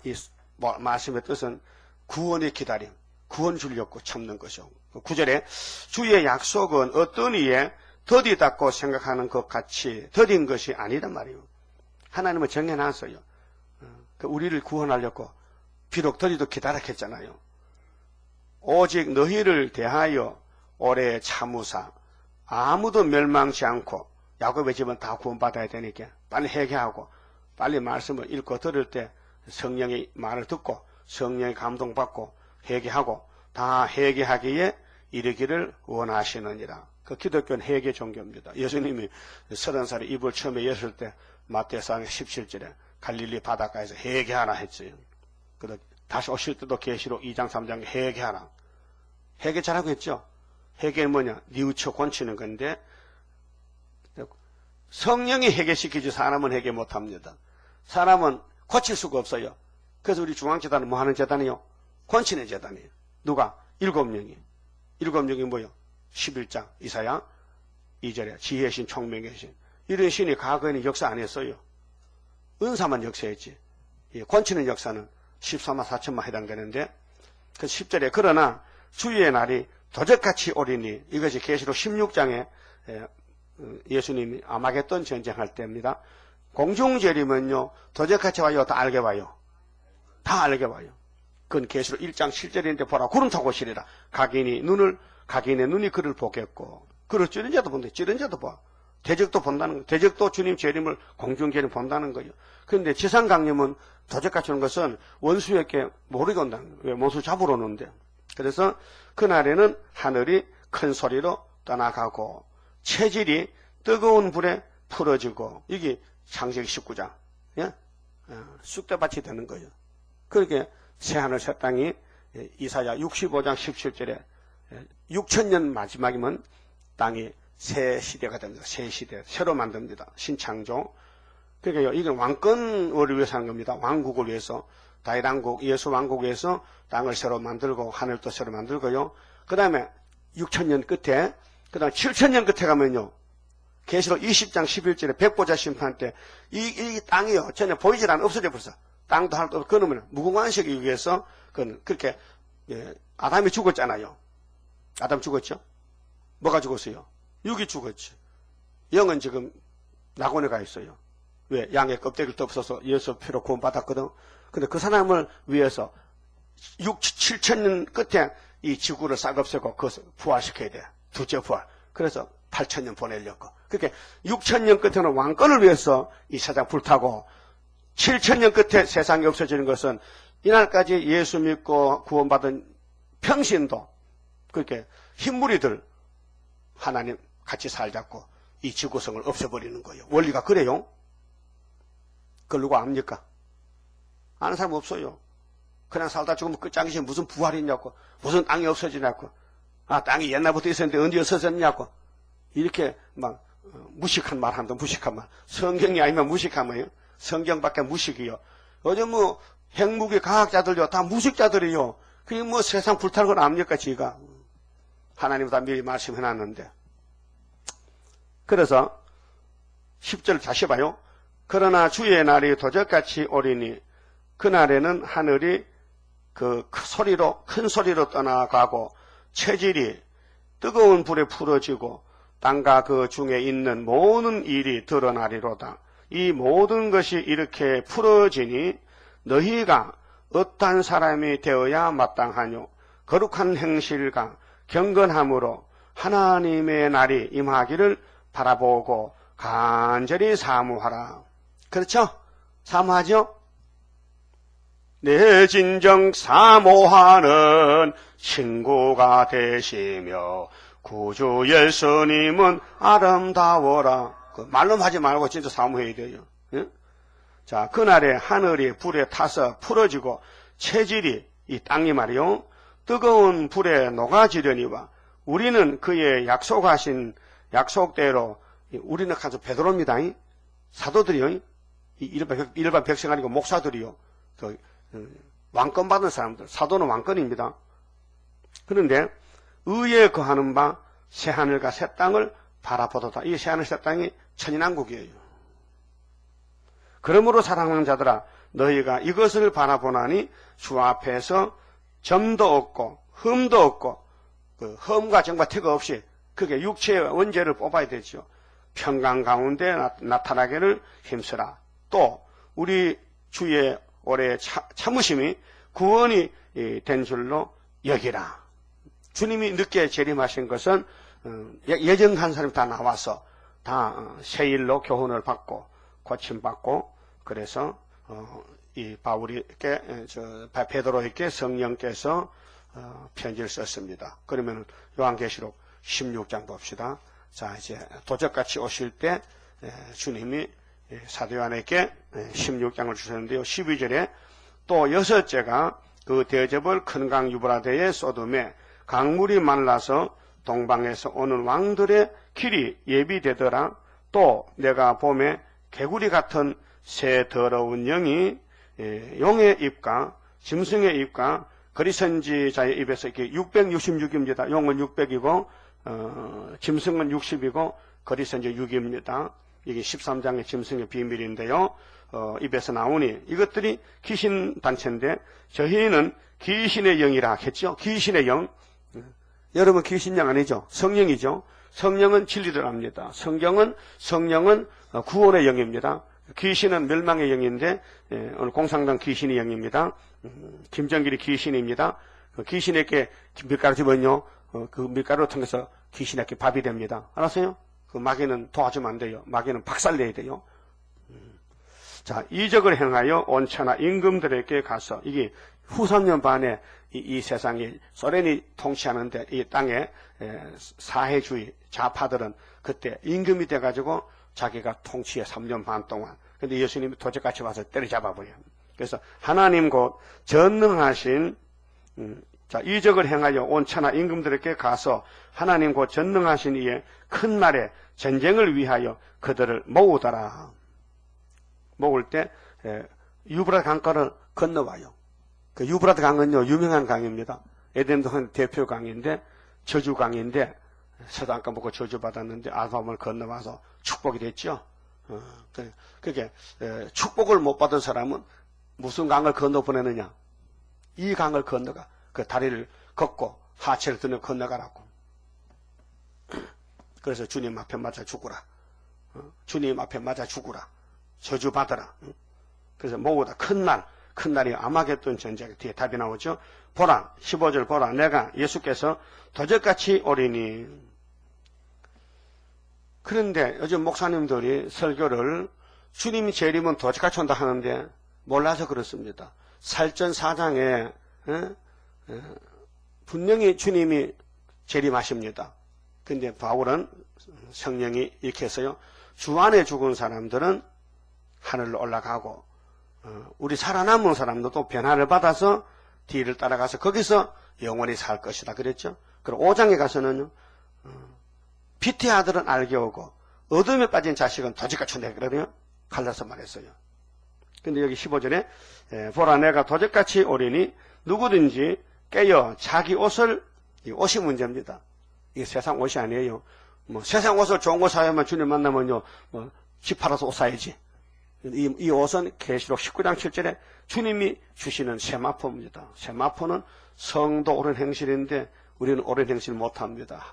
이 말씀의 뜻은 구원의 기다림, 구원 주려고 참는 것이요. 9절에 주의 약속은 어떤 이에 더디다고 생각하는 것 같이 더딘 것이 아니란 말이에요. 하나님은 정해놨어요. 우리를 구원하려고 비록 더디도 기다렸겠잖아요. 오직 너희를 대하여 오래 참으사 아무도 멸망치 않고 야곱의 집은 다 구원받아야 되니까 빨리 회개하고 빨리 말씀을 읽고 들을 때 성령의 말을 듣고 성령의 감동받고 회개하고 다 회개하기에 이르기를 원하시느니라. 그 기독교는 회개 종교입니다. 예수님이 30살에 입을 처음에 여실 때 마태상 17절에 갈릴리 바닷가에서 회개하라 했어요. 그리고 다시 오실 때도 계시록 2장 3장에 회개하라. 회개 잘하고 했죠. 회개는 뭐냐? 뉘우쳐 고치는 건데 성령이 회개시키지 사람은 회개 못합니다. 사람은 고칠 수가 없어요. 그래서 우리 중앙재단은 뭐 하는 재단이요? 권치는 재단이에요. 누가? 7명이. 7명이 뭐요? 11장 이사야 2절에 지혜의 신, 총명의 신. 이런 신이 과거에는 역사 안 했어요. 은사만 역사했지. 권치는 역사는 14만 4천만 해당되는데 그 10절에 그러나 주의 날이 도적같이 오리니 이것이 계시록 16장에 예수님이 아마겟돈 전쟁할 때입니다. 공중재림은요 도적같이 와요? 다 알게 와요? 다 알게 와요. 그건 계시록 1장 7절인데 보라 구름 타고 오시리라. 각인의 눈이 그를 보겠고 그를 찌른 자도 본대. 찌른 자도 봐. 대적도 본다는 거예요. 대적도 주님 재림을 공중계림 본다는 거예요. 그런데 지상강림은 도적같이 오는 것은 원수에게 모르게 온다는 거예요. 왜? 원수 잡으러 오는데. 그래서 그날에는 하늘이 큰 소리로 떠나가고 체질이 뜨거운 불에 풀어지고, 이게 창세기 19장 예? 쑥대밭이 되는 거예요. 그렇게 새하늘 새 땅이 이사야 65장 17절에 6천년 마지막이면 땅이 새 시대가 됩니다. 새 시대 새로 만듭니다. 신창조. 그러니까 이건 왕권을 위해서 하는 겁니다. 왕국을 위해서, 다윗 왕국, 예수 왕국을 위해서 땅을 새로 만들고 하늘도 새로 만들고요. 그 다음에 6천년 끝에, 그 다음에 7천년 끝에 가면요, 계시록 20장 11절에 백보자 심판 때 이 땅이요 전혀 보이질 않아, 없어져 버렸어. 땅도 하나도 없고. 그러면 무궁화식이 위해서 그렇게 아담이 죽었잖아요. 아담 죽었죠? 뭐가 죽었어요? 육이 죽었죠. 영은 지금 낙원에 가 있어요. 왜? 양의 껍데기를 덮어서 예수 피로 구원받았거든. 근데 그 사람을 위해서 7천년 끝에 이 지구를 싹 없애고 그것을 부활시켜야 돼. 둘째 부활. 그래서 8천년 보내려고. 그렇게 6천년 끝에는 왕권을 위해서 이 세상 불타고, 7천년 끝에 세상이 없어지는 것은 이날까지 예수 믿고 구원받은 평신도 그렇게 흰무리들 하나님 같이 살자고 이 지구성을 없애버리는 거예요. 원리가 그래요. 그걸 누가 압니까? 아는 사람 없어요. 그냥 살다 죽으면 끝장이지 무슨 부활이 있냐고, 무슨 땅이 없어지냐고, 땅이 옛날부터 있었는데 언제 없어졌냐고, 이렇게 막 무식한 말 한다. 무식한 말. 성경이 아니면 무식한 거예요. 성경밖에 무식이요. 요즘 뭐 핵무기 과학자들요 다 무식자들이요. 그게 뭐 세상 불탈 건 압니까? 지가 하나님 다 미리 말씀해놨는데. 그래서 10절 다시 봐요. 그러나 주의 날이 도적같이 오리니 그날에는 하늘이 큰 소리로 떠나가고 체질이 뜨거운 불에 풀어지고 땅과 그 중에 있는 모든 일이 드러나리로다. 이 모든 것이 이렇게 풀어지니 너희가 어떠한 사람이 되어야 마땅하뇨. 거룩한 행실과 경건함으로 하나님의 날이 임하기를 바라보고 간절히 사모하라. 그렇죠? 사모하죠? 내 진정 사모하는 친구가 되시며 구주 예수님은 아름다워라. 말로 하지 말고 진짜 사모해야 돼요. 예? 자, 그날에 하늘이 불에 타서 풀어지고 체질이, 이 땅이 말이요, 뜨거운 불에 녹아지려니와 우리는 그의 약속하신 약속대로, 우리는 가서 베드로입니다. 사도들이요, 일반 백성 아니고 목사들이요, 왕권 받은 사람들, 사도는 왕권입니다. 그런데 의에 거하는 바 새하늘과 새 땅을 바라보도다. 이 새하늘 새 땅이 천인왕국이에요. 그러므로 사랑하는 자들아, 너희가 이것을 바라보나니 주 앞에서 점도 없고 흠도 없고, 그 흠과 점과 티가 없이, 그게 육체의 원죄를 뽑아야 되죠. 평강 가운데 나타나기를 힘쓰라. 또 우리 주의 올해 참으심이 구원이 된 줄로 여기라. 주님이 늦게 재림하신 것은 예정한 사람이 다 나와서 다 새일로 교훈을 받고 고침받고, 그래서 이 바울에게, 베드로에게 성령께서 편지를 썼습니다. 그러면 요한계시록 16장 봅시다. 자, 이제 도적같이 오실 때 주님이 사도 요한에게 16장을 주셨는데요. 12절에 또 여섯째가 그 대접을 큰 강 유브라데에 쏟음에 강물이 말라서 동방에서 오는 왕들의 길이 예비되더라. 또 내가 봄에 개구리 같은 새 더러운 영이 용의 입과 짐승의 입과 거리선지자의 입에서 이렇게 666입니다. 용은 600이고 짐승은 60이고 거리선지 6입니다. 이게 13장의 짐승의 비밀인데요. 입에서 나오니 이것들이 귀신 단체인데 저희는 귀신의 영이라 했죠. 귀신의 영. 여러분 귀신 영 아니죠? 성령이죠. 성령은 진리를 압니다. 성령은 구원의 영입니다. 귀신은 멸망의 영인데 오늘 공상당 귀신의 영입니다. 김정길이 귀신입니다. 귀신에게 밀가루 집어요. 그 밀가루를 통해서 귀신에게 밥이 됩니다. 알았어요? 그 마귀는 도와주면 안 돼요. 마귀는 박살내야 돼요. 자, 이적을 행하여 온 천하 임금들에게 가서, 이게 후삼년 반에 이 세상이 소련이 통치하는데 이 땅에 사회주의 좌파들은 그때 임금이 돼가지고 자기가 통치해 3년 반 동안. 근데 예수님이 도적같이 와서 때려잡아버려요. 그래서 하나님 곧 전능하신 자, 이적을 행하여 온 천하 임금들에게 가서 하나님 곧 전능하신 이의 큰 날에 전쟁을 위하여 그들을 모으더라. 모을 때 유브라트 강가를 건너와요. 그 유브라트 강은요 유명한 강입니다. 에덴동 대표 강인데 저주 강인데 서당가 먹고 저주 받았는데 아브라함을 건너와서 축복이 됐죠. 그게 축복을 못 받은 사람은 무슨 강을 건너 보내느냐? 이 강을 건너가 그 다리를 걷고 하체를 드는 건너가라고. 그래서 주님 앞에 맞아 죽으라. 주님 앞에 맞아 죽으라. 저주 받으라. 그래서 모으다 큰 날이 아마겟돈 전쟁 뒤에 답이 나오죠. 보라 15절 보라 내가 예수께서 도적같이 오리니. 그런데 요즘 목사님들이 설교를 주님이 재림은 도적같이 온다 하는데 몰라서 그렇습니다. 살전 4장에 분명히 주님이 재림하십니다. 근데 바울은 성령이 이렇게 해서요. 주 안에 죽은 사람들은 하늘로 올라가고 우리 살아남은 사람들도 변화를 받아서 뒤를 따라가서 거기서 영원히 살 것이다 그랬죠. 그리고 5장에 가서는요. 빛의 아들은 알게 오고 어둠에 빠진 자식은 도적같이 온다 그러거든요. 갈라서 말했어요. 근데 여기 15절에 보라 내가 도적같이 오리니 누구든지 깨어 자기 옷을, 이 옷이 문제입니다. 이게 세상 옷이 아니에요. 세상 옷을 좋은 옷 사야만 주님 만나면요, 집 팔아서 옷 사야지. 이 옷은 계시록 19장 7절에 주님이 주시는 세마포입니다. 세마포는 성도 옳은 행실인데 우리는 옳은 행실 못합니다.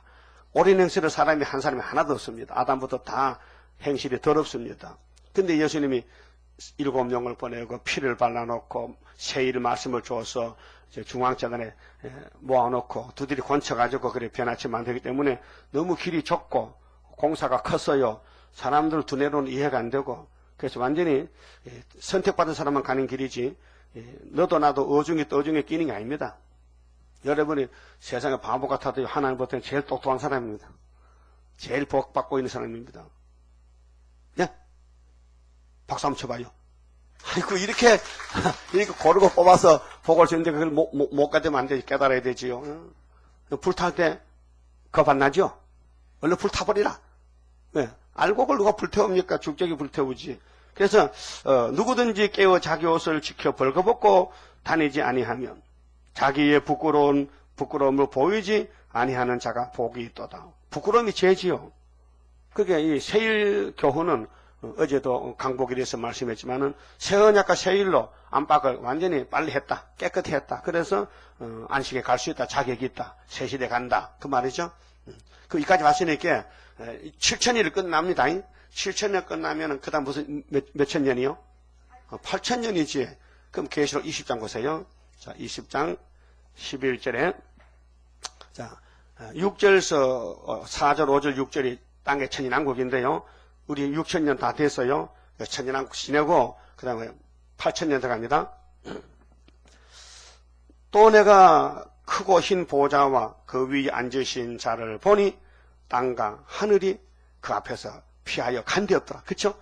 옳은 행실을 사람이 한 사람이 하나도 없습니다. 아담부터 다 행실이 더럽습니다. 근데 예수님이 7명을 보내고 피를 발라놓고 세일 말씀을 줘서 중앙재단에 모아놓고 두드리 권쳐가지고 그래 변화치 만들기 때문에 너무 길이 좁고 공사가 컸어요. 사람들 두뇌로는 이해가 안 되고 그래서 완전히 선택받은 사람만 가는 길이지 너도 나도 어중에 떠중에 끼는 게 아닙니다. 여러분이 세상에 바보 같아도 하나님부터는 제일 똑똑한 사람입니다. 제일 복 받고 있는 사람입니다. 예? 박수 한번 쳐봐요. 아이고, 이렇게 고르고 뽑아서 복을 주는데 그걸 못 가되면 안 되지. 깨달아야 되지요. 불탈 때 겁 안 나죠? 얼른 불타버리라. 왜? 알고 그걸 누가 불태웁니까? 죽적이 불태우지. 그래서, 누구든지 깨어 자기 옷을 지켜 벌거벗고 다니지 아니하면 자기의 부끄러움을 보이지 아니하는 자가 복이 있도다. 부끄러움이 죄지요. 그게 이 세일 교훈은 어제도 강복일에서 말씀했지만은 세언약과 세일로 안팎을 완전히 빨리 했다. 깨끗이 했다. 그래서 안식에 갈 수 있다. 자격이 있다. 새 시대 간다. 그 말이죠. 그 이까지 왔으니까 7천일이 끝납니다. 7천년 끝나면은 그다음 무슨 몇천 년이요? 8천년이지. 그럼 계시록 20장 보세요. 자, 20장 11절에 자 6절서 4절, 5절, 6절이 땅의 천인왕국인데요. 우리 6천년 다 됐어요. 천년왕국 지내고 그 다음에 8천년 들어갑니다. 또 내가 크고 흰 보좌와 그 위에 앉으신 자를 보니 땅과 하늘이 그 앞에서 피하여 간되었더라. 그쵸?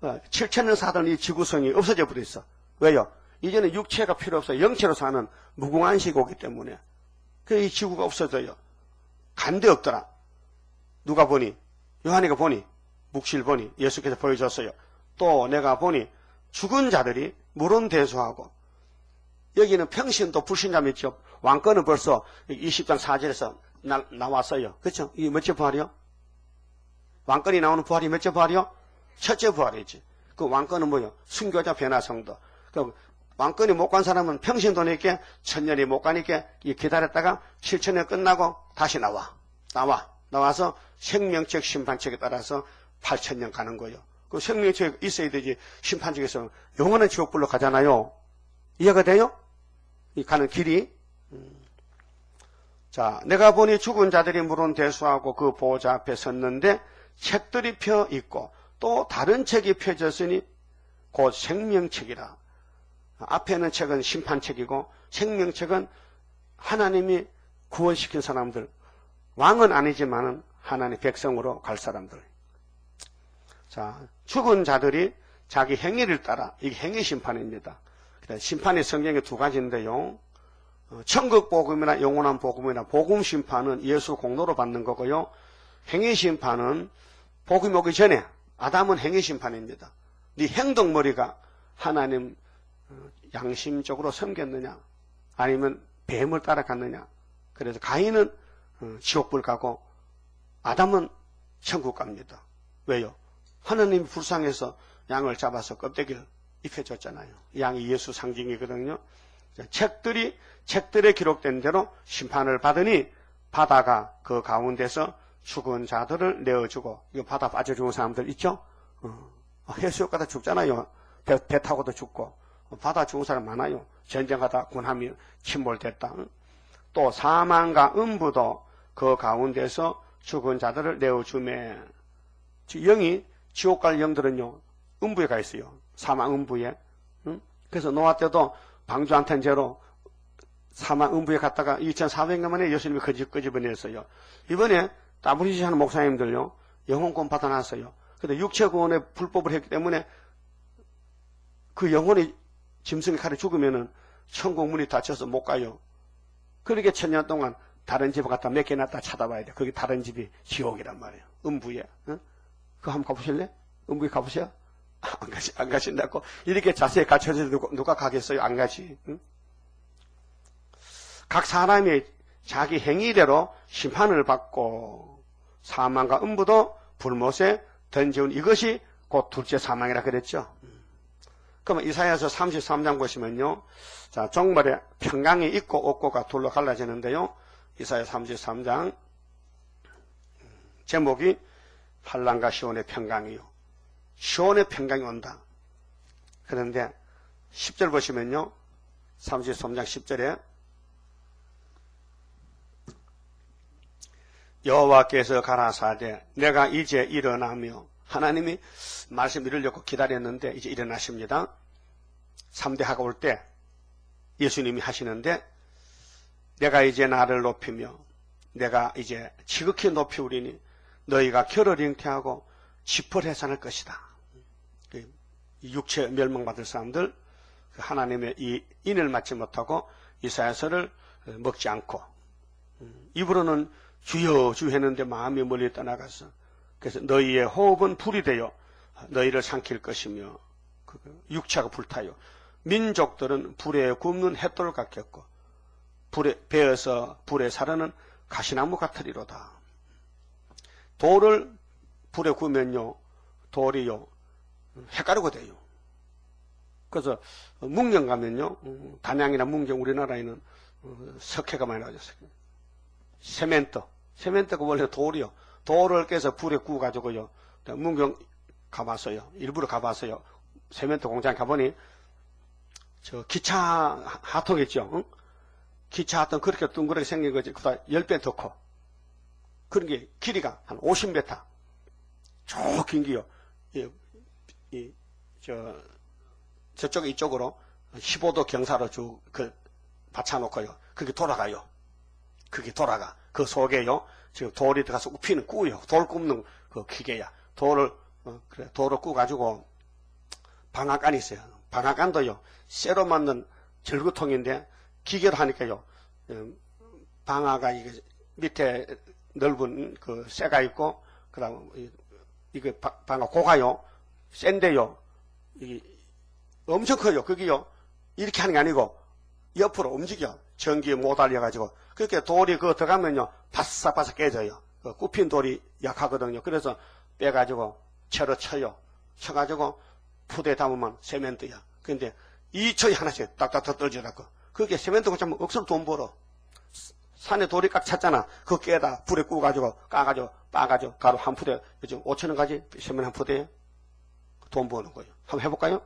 7천년 사던 이 지구성이 없어져 버렸어. 왜요? 이제는 육체가 필요 없어. 영체로 사는 무궁한 시고기 때문에. 이 지구가 없어져요. 간되었더라. 누가 보니? 요한이가 보니? 묵실 보니 예수께서 보여줬어요. 또 내가 보니 죽은 자들이 물은대수하고 여기는 평신도 불신자 믿죠. 왕권은 벌써 20장 4절에서 나왔어요. 그렇죠? 이게 몇째 부활이요? 왕권이 나오는 부활이 몇째 부활이요? 첫째 부활이지. 그 왕권은 뭐요? 순교자 변화성도. 그 왕권이 못 간 사람은 평신도니까 천년이 못 가니까 기다렸다가 7천년 끝나고 다시 나와서 생명책 심판책에 따라서 8천년 가는 거예요. 그 생명책이 있어야 되지. 심판책에서 영원한 지옥불로 가잖아요. 이해가 돼요? 이 가는 길이. 자, 내가 보니 죽은 자들이 물은 대수하고 그 보좌 앞에 섰는데 책들이 펴 있고 또 다른 책이 펴졌으니 곧 생명책이라. 앞에는 책은 심판책이고 생명책은 하나님이 구원시킨 사람들, 왕은 아니지만은 하나님의 백성으로 갈 사람들. 자, 죽은 자들이 자기 행위를 따라, 이게 행위 심판입니다. 심판이 성경에 두 가지인데요. 천국 복음이나 영원한 복음이나 복음 심판은 예수 공로로 받는 거고요. 행위 심판은 복음이 오기 전에 아담은 행위 심판입니다. 네 행동머리가 하나님 양심적으로 섬겼느냐 아니면 뱀을 따라갔느냐. 그래서 가인은 지옥불 가고 아담은 천국 갑니다. 왜요? 하나님이 불쌍해서 양을 잡아서 껍데기를 입혀줬잖아요. 양이 예수 상징이거든요. 책들에 기록된 대로 심판을 받으니 바다가 그 가운데서 죽은 자들을 내어주고, 이거 바다 빠져 죽은 사람들 있죠? 해수욕 가다 죽잖아요. 배 타고도 죽고. 바다 죽은 사람 많아요. 전쟁하다 군함이 침몰됐다. 또 사망과 음부도 그 가운데서 죽은 자들을 내어주매. 영이 지옥 갈 영들은요, 음부에 가 있어요. 사망 음부에. 그래서 노아 때도 방주한텐 죄로 사망 음부에 갔다가 2400년 만에 예수님이 끄집어냈어요. 이번에 WC 하는 목사님들요, 영혼권 받아놨어요. 근데 육체구원에 불법을 했기 때문에 그 영혼이 짐승의 칼에 죽으면은 천국 문이 닫혀서 못 가요. 그러게 1000년 동안 다른 집에 갔다 몇 개나 다 찾아봐야 돼. 거기 다른 집이 지옥이란 말이에요. 음부에. 응? 그거 한번 가보실래? 음부에 가보세요? 안 가신다고? 이렇게 자세히 가르쳐서 누가 가겠어요? 안 가지. 응? 각 사람이 자기 행위대로 심판을 받고 사망과 음부도 불못에 던지운 이것이 곧 둘째 사망이라 그랬죠. 그러면 이사야서 33장 보시면요. 자, 종말에 평강이 있고 없고가 둘로 갈라지는데요. 이사야 33장 제목이 환난과 시온의 평강이요. 시온의 평강이 온다. 그런데 10절 보시면요. 33장 10절에 여호와께서 가라사대 내가 이제 일어나며, 하나님이 말씀 이루려고 기다렸는데 이제 일어나십니다. 3대하가 올 때 예수님이 하시는데, 내가 이제 나를 높이며 내가 이제 지극히 높이우리니 너희가 결을 잉태하고 지퍼를 해산할 것이다. 육체 멸망받을 사람들, 하나님의 이 인을 맞지 못하고 이사야서를 먹지 않고 입으로는 주여 주 했는데 마음이 멀리 떠나가서, 그래서 너희의 호흡은 불이 되어 너희를 삼킬 것이며 육체가 불타요. 민족들은 불에 굽는 햇돌 같겠고 불에 베어서 불에 사르는 가시나무 같으리로다. 돌을 불에 구우면요, 돌이요 헷가루가 돼요. 그래서 문경 가면요, 단양이나 문경 우리나라에는 석회가 많이 나오죠. 세멘트가 원래 돌이요. 돌을 깨서 불에 구워가지고요. 문경 가봤어요. 일부러 가봤어요. 세멘트 공장 가보니 저 기차 하통 있죠. 응? 기차 하통 그렇게 둥그렇게 생긴 거지. 그보다 10배 더 커. 그런 게 길이가 한 50m. 쭉 긴 게요. 저쪽 이쪽으로 15도 경사로 쭉 받쳐놓고요. 그게 돌아가요. 그게 돌아가. 그 속에요, 지금 돌이 들어가서 굽히는 꾸요. 돌 굽는 그 기계야. 돌을 구가지고 방앗간이 있어요. 방앗간도요, 쇠로 만든 절구통인데, 기계로 하니까요, 방아가 이게 밑에 넓은 그 쇠가 있고, 그 다음, 이거 방아 고가요, 센데요, 엄청 커요. 그게요, 이렇게 하는 게 아니고, 옆으로 움직여. 전기에 못 알려가지고. 그렇게 돌이 그거 들어가면요, 바싹바싹 깨져요. 그 굽힌 돌이 약하거든요. 그래서 빼가지고 채로 쳐요. 쳐가지고 푸대에 담으면 세멘트야. 근데 2초에 하나씩 딱딱딱 떨어지라고. 그게 세멘트 고치면 억수로 돈 벌어. 산에 돌이 꽉 찼잖아. 그거 깨다 불에 구워가지고 까가지고 빠가지고 가루 한 푸대, 요즘 5,000원 가지? 세멘 한 푸대에 돈 버는 거예요. 한번 해볼까요?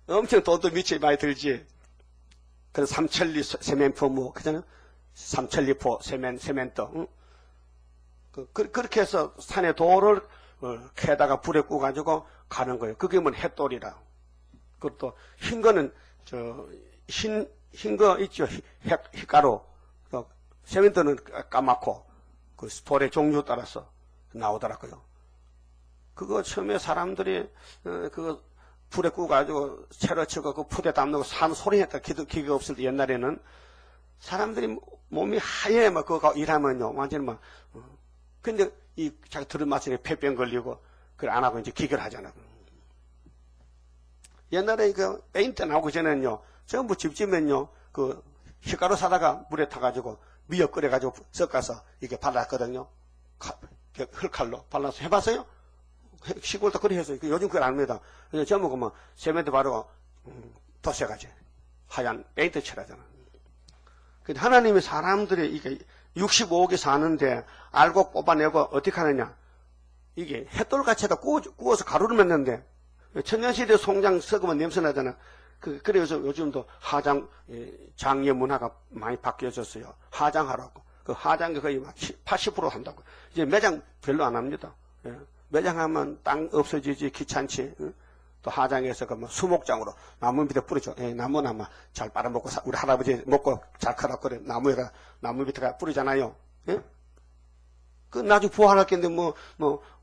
엄청 돈도 미치 많이 들지. 그래서 삼천리 세멘포 뭐 그잖아요. 삼천리포 세멘트. 응? 그렇게 해서 산에 돌을 캐다가 불에 구워가지고 가는 거예요. 그게 뭐 햇돌이라. 그것도 흰 거는 흰 거 있죠. 흰가루. 세면대는 까맣고 그 돌의 종류 따라서 나오더라고요. 그거 처음에 사람들이 그거 불에 구워가지고 채로 치고 그 푸대 담는 거 산 소리 했다. 기가 없을 때 옛날에는 사람들이 몸이 하얘 막 그거 일하면요 완전히 막 근데 이 자기 들은 맛에 폐병 걸리고 그걸 안 하고 이제 기결 하잖아. 옛날에 그 페인트 나오기 전에는요 전부 집지면요 그 휘가루 사다가 물에 타가지고 미역 끓여가지고 섞어서 이렇게 발랐거든요. 흙칼로 발라서 해봤어요? 시골도 그렇게 했어요. 요즘 그걸 안 합니다. 그냥 전부 그만 세면대 바르고 도색하지. 하얀 페인트 칠하잖아. 근데 하나님이 사람들이 이게 65억이 사는데 알고 뽑아내고 어떻게 하느냐. 이게 햇돌같이다 구워서 가루를 맺는데 천년시대 송장 썩으면 냄새 나잖아. 그래서 요즘도 장례 문화가 많이 바뀌어졌어요. 화장하라고. 그 화장이 거의 80% 한다고. 이제 매장 별로 안 합니다. 예. 매장하면 땅 없어지지 귀찮지. 또 화장해서 그 뭐 수목장으로 나무 밑에 뿌리죠. 예, 나무나마 잘 빨아먹고 우리 할아버지 먹고 잘 커라고 그래. 나무 밑에가 뿌리잖아요. 예? 그 나중에 부활할 건데 뭐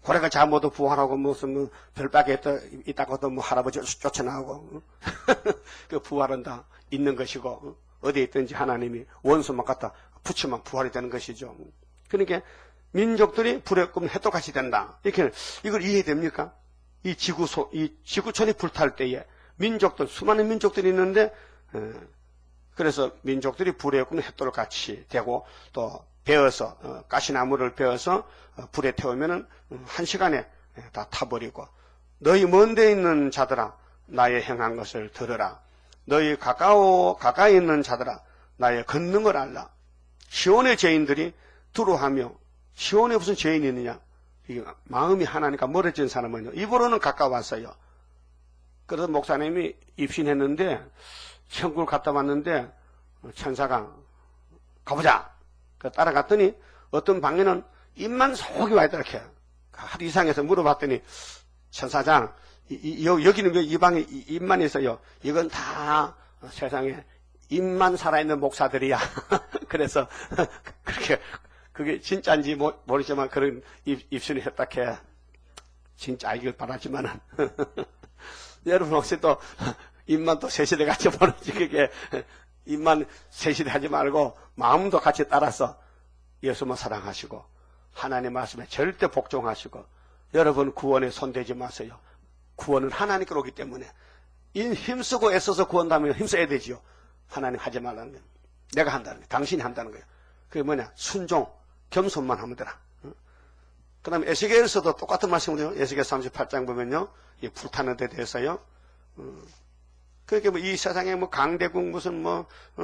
고래가 잘못도 부활하고 무슨 별박에 있다가도 뭐 할아버지 쫓아나오고 그 부활은 다 있는 것이고 어디에 있든지 하나님이 원수만 갖다 붙이면 부활이 되는 것이죠. 그러니까 민족들이 불에 굽는 햇돌같이 된다. 이렇게 이걸 이해됩니까? 이 지구촌이 불탈 때에 민족들 수많은 민족들이 있는데 그래서 민족들이 불에 굽는 햇돌같이 되고 또 베어서 가시나무를 베어서 불에 태우면은 1시간에 다 타버리고 너희 먼 데 있는 자들아 나의 행한 것을 들으라. 너희 가까이 있는 자들아 나의 권능을 알라. 시온의 죄인들이 두루하며 시온에 무슨 죄인이 있느냐. 이게 마음이 하나니까 멀어진 사람은요 입으로는 가까웠어요. 그래서 목사님이 입신했는데 천국을 갔다 왔는데 천사가 가보자. 따라갔더니 어떤 방에는 입만 속이 와 있다 이렇게 하루 이상해서 물어봤더니 천사장 여기는 왜 이 방에 입만 있어요? 이건 다 세상에 입만 살아있는 목사들이야. 그래서 그렇게 그게 진짜인지 모르지만 그런 입술이 했다케 진짜 알길 바라지만은 여러분 혹시 또 입만 또 세시대 같이 모르지 그게 입만 세시대 하지 말고 마음도 같이 따라서 예수만 사랑하시고 하나님 말씀에 절대 복종하시고 여러분 구원에 손대지 마세요. 구원은 하나님께로 오기 때문에 힘쓰고 애써서 구원하면 힘써야 되지요. 하나님 하지 말라는 거예요. 내가 한다는 거예요. 당신이 한다는 거예요. 그게 뭐냐 순종 겸손만 하면 되라. 그 다음에 에스겔에서도 똑같은 말씀을 해요. 에스겔 38장 보면요 이 불타는 데 대해서요 그렇게 뭐 이 세상에 뭐 강대국 무슨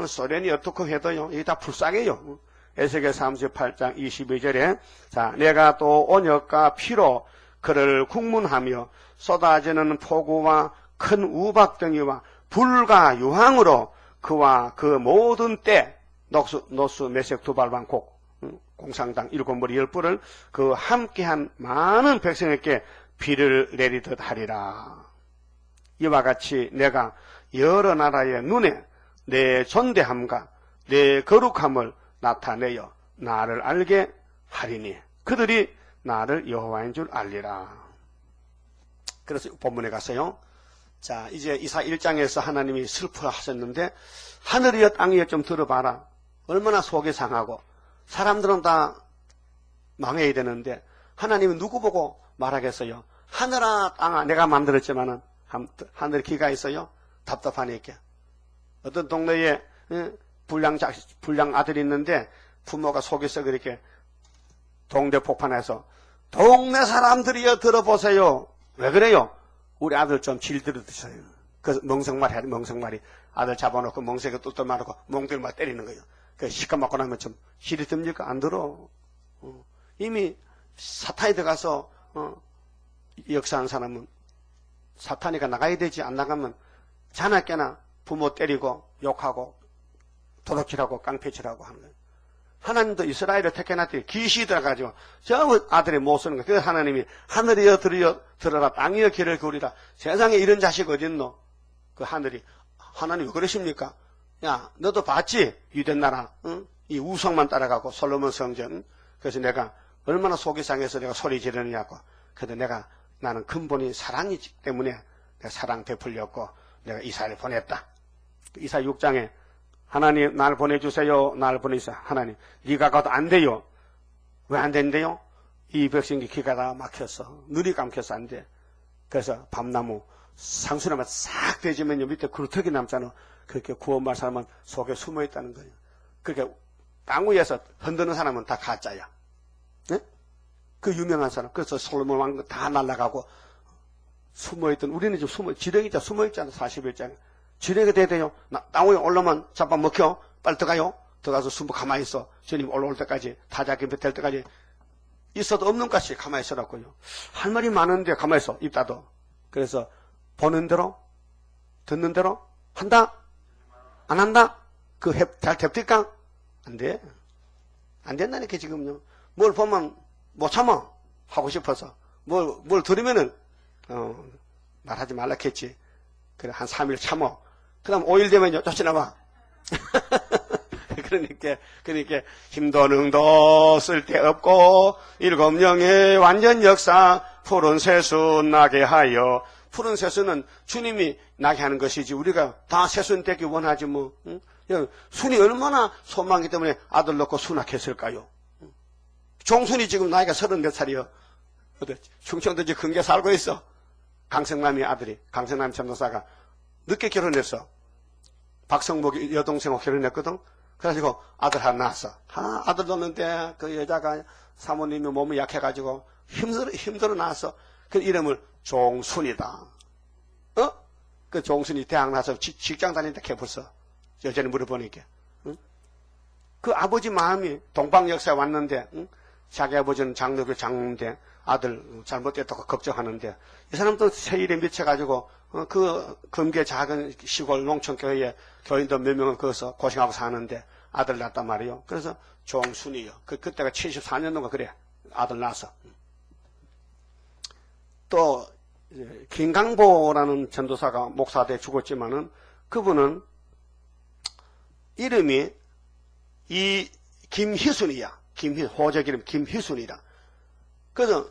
소련이 어떻고 해도요 이게 다 불쌍해요. 에스겔 38장 22절에 자 내가 또 온역과 피로 그를 국문하며 쏟아지는 폭우와 큰 우박덩이와 불과 유황으로 그와 그 모든 때 노수 메색 두발방 공상당 7머리 10뿔을 그 함께한 많은 백성에게 비를 내리듯 하리라. 이와 같이 내가 여러 나라의 눈에 내 존대함과 내 거룩함을 나타내어 나를 알게 하리니 그들이 나를 여호와인 줄 알리라. 그래서 본문에 가서요. 자 이제 이사 1장에서 하나님이 슬퍼하셨는데 하늘이여 땅이여 좀 들어봐라. 얼마나 속이 상하고 사람들은 다 망해야 되는데 하나님은 누구 보고 말하겠어요? 하늘아 땅아 내가 만들었지만은 하늘 기가 있어요? 답답하니까. 어떤 동네에 불량 아들이 있는데 부모가 속이 썩 이렇게 동네 폭판에서 동네 사람들이여 들어보세요. 왜 그래요? 우리 아들 좀 질들어드셔요. 그 멍석말이 하지 멍석말이 아들 잡아놓고 멍석에 뚫뚫 말하고 멍들만 때리는 거예요. 그 시커멓고 나면 좀 실이 듭니까? 안 들어. 이미 사탄이 들어가서 역사한 사람은 사탄이가 나가야 되지 안 나가면 자나깨나 부모 때리고 욕하고 도둑질하고 깡패질하고 하는 거예요. 하나님도 이스라엘을 택해놨더니 기시 들어가지고 저 아들의 못 쓰는 거야. 그래서 하나님이 하늘이여 들어라 땅이여 귀를 기울이라. 세상에 이런 자식 어딨노? 그 하늘이 하나님 왜 그러십니까? 야 너도 봤지? 유대 나라 응? 이 우성만 따라가고 솔로몬 성전. 그래서 내가 얼마나 속이 상해서 내가 소리 지르느냐고. 그래도 나는 근본이 사랑이기 때문에 내가 사랑 베풀렸고 내가 이사를 보냈다. 이사 6장에 하나님 날 보내주세요. 날 보내주세요. 하나님 네가 가도 안 돼요. 왜 안 된대요? 이 백성이 귀가 다 막혔어. 눈이 감겨서 안 돼. 그래서 밤나무 상수나무 싹 대지면요 밑에 그루터기 남잖아. 그렇게 구원받은 사람은 속에 숨어있다는 거예요. 그렇게 땅 위에서 흔드는 사람은 다 가짜야. 네? 그 유명한 사람. 그래서 솔로몬 왕 다 날아가고 숨어있던 우리는 지금 지렁이자 숨어있잖아. 41장에. 지뢰가 돼야 돼요. 땅 위에 올라오면 잡아먹혀. 빨리 들어가요. 들어가서 숨어 가만히 있어. 주님 올라올 때까지 타작이 될 때까지 있어도 없는 것이 가만히 있어라고요. 할 말이 많은데 가만히 있어. 입 닫어. 그래서 보는 대로 듣는 대로 한다? 안 한다? 잘 됩니까? 안 돼. 안 된다니까 지금요. 뭘 보면 못 참아. 하고 싶어서. 뭘 들으면은 말하지 말라겠지. 그래 한 3일 참어. 그 다음 5일 되면요 쫓아나와. 그러니까 힘도 능도 쓸데없고 일곱령의 완전 역사 푸른 새수 나게 하여. 푸른 새수는 주님이 나게 하는 것이지 우리가 다 새순 되기 원하지 뭐. 응? 순이 얼마나 소망이기 때문에 아들 낳고 순학했을까요? 종순이 지금 나이가 30몇 살이요. 충청도 지금 근교 살고 있어. 강성남이 아들이, 강성남 전도사가 늦게 결혼했어. 박성복 여동생하고 결혼했거든. 그래가지고 아들 하나 낳았어. 아들 낳는데 그 여자가 사모님이 몸이 약해가지고 힘들어 낳았어. 그 이름을 종순이다. 그 종순이 대학 나서 직장 다닌다 캐봤어. 여전히 물어보니까. 응? 그 아버지 마음이 동방 역사에 왔는데, 응? 자기 아버지는 장로교 장로인데 아들 잘못됐다고 걱정하는데 이 사람도 세일에 미쳐가지고 그 금계 작은 시골 농촌교회에 교인들 몇 명은 거기서 고생하고 사는데 아들 낳았단 말이에요. 그래서 종순이요. 그때가 74년도가 그래. 아들 낳았어. 또 김강보라는 전도사가 목사대 죽었지만은 그분은 이름이 이 김희순이야. 호적 이름 김희순이라. 그래서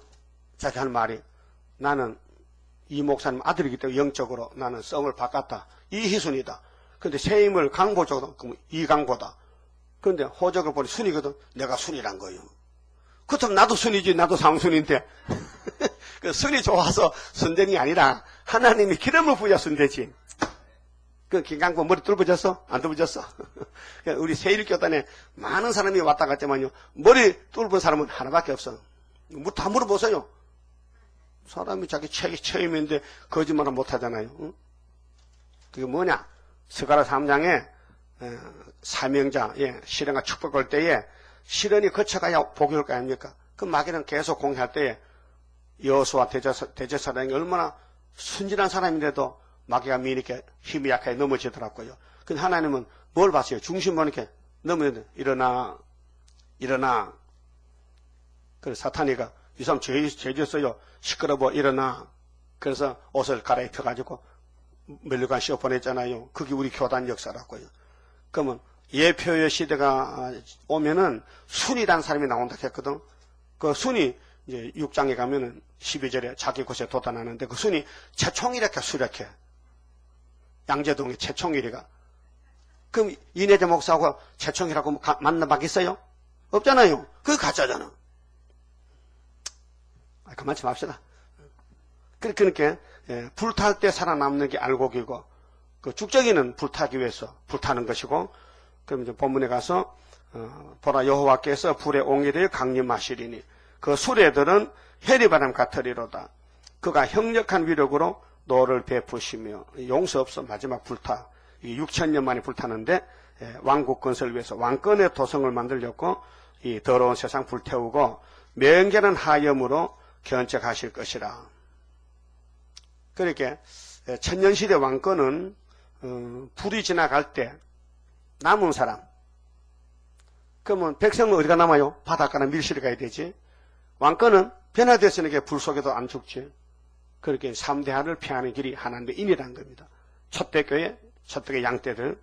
자기 하는 말이 나는 이 목사님 아들이기 때문에 영적으로 나는 성을 바꿨다. 이희순이다. 근데 세임을 강보 쪽으로 그럼 이강보다. 근데 호적을 보니 순이거든. 내가 순이란 거예요. 그렇다면 나도 순이지. 나도 상순인데. 그 순이 좋아서 순전이 아니라 하나님이 기름을 부여 순대지. 그 김강보 머리 뚫어졌어? 안 뚫어졌어? 우리 세일교단에 많은 사람이 왔다 갔지만요. 머리 뚫은 사람은 하나밖에 없어. 다 물어보세요. 사람이 자기 책임인데 거짓말은 못하잖아요. 응? 그게 뭐냐? 스가랴 3장에 사명자 시련과 축복할 때에 시련이 거쳐가야 복이 올 거 아닙니까? 그 마귀는 계속 공개할 때에 여호수아 대제사장이 얼마나 순진한 사람인데도 마귀가 미니까 힘이 약하게 넘어지더라고요. 근데 하나님은 뭘 봤어요? 중심 보니까 넘어져. 일어나. 그래서 사탄이가 이 사람 죄졌어요. 시끄러워 일어나. 그래서 옷을 갈아입혀가지고 멸류관 씌워 보냈잖아요. 그게 우리 교단 역사라고요. 그러면 예표의 시대가 오면은 순이라는 사람이 나온다 했거든. 그 순이 이제 6장에 가면은 12절에 자기 곳에 돋아나는데 그 순이 최총이렇게 수력해. 양재동의 최총일이가. 그럼 이내재 목사하고 최총이라고 만나봤겠어요? 없잖아요. 그게 가짜잖아. 그만 좀 합시다. 그러니까 불탈 때 살아남는 게 알곡이고 그 죽정이는 불타기 위해서 불타는 것이고 그럼 이제 본문에 가서 보라 여호와께서 불에 옹이되어 강림하시리니 그 수레들은 해리바람 같으리로다. 그가 형력한 위력으로 노를 베푸시며 용서 없어 마지막 불타. 6,000년 만에 불타는데 왕국 건설을 위해서 왕권의 도성을 만들려고 이 더러운 세상 불태우고 명계는 하염으로 견책하실 것이라. 그러니까 천년시대 왕권은 불이 지나갈 때 남은 사람 그러면 백성은 어디가 남아요? 바닷가나 밀실에 가야 되지. 왕권은 변화됐으니까 불 속에도 안 죽지. 그렇게 3대하를 피하는 길이 하나님의 인이라는 겁니다. 첫대교회, 첫대교회 양떼들.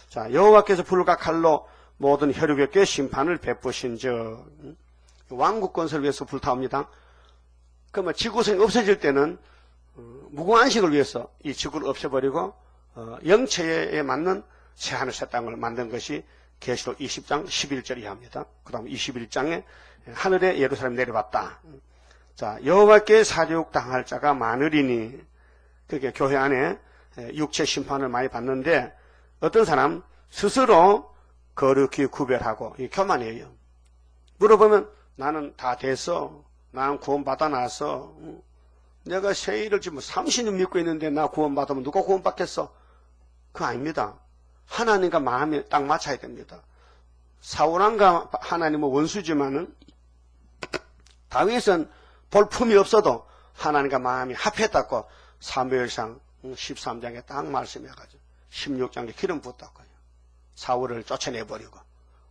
자, 여호와께서 불과 칼로 모든 혈육에게 심판을 베푸신즉 왕국 건설을 위해서 불타옵니다. 그러면 지구성이 없어질 때는 무궁안식을 위해서 이 지구를 없애버리고 영체에 맞는 새하늘 새 땅을 만든 것이 계시록 20장 11절이 합니다. 그 다음 21장에 하늘에 예루살렘 내려왔다. 자, 여호와께 사륙 당할 자가 많으리니, 그렇게 교회 안에 육체 심판을 많이 받는데 어떤 사람 스스로 거룩히 구별하고, 이 교만이에요. 물어보면 나는 다 됐어. 나는 구원받아 놨어. 내가 세일을 지금 30년 믿고 있는데 나 구원받으면 누가 구원받겠어? 그거 아닙니다. 하나님과 마음이 딱 맞춰야 됩니다. 사울왕과 하나님은 원수지만은 다윗은 볼품이 없어도 하나님과 마음이 합했다고 사무엘상 13장에 딱 말씀해가지고 16장에 기름 붓다고요. 사울을 쫓아내버리고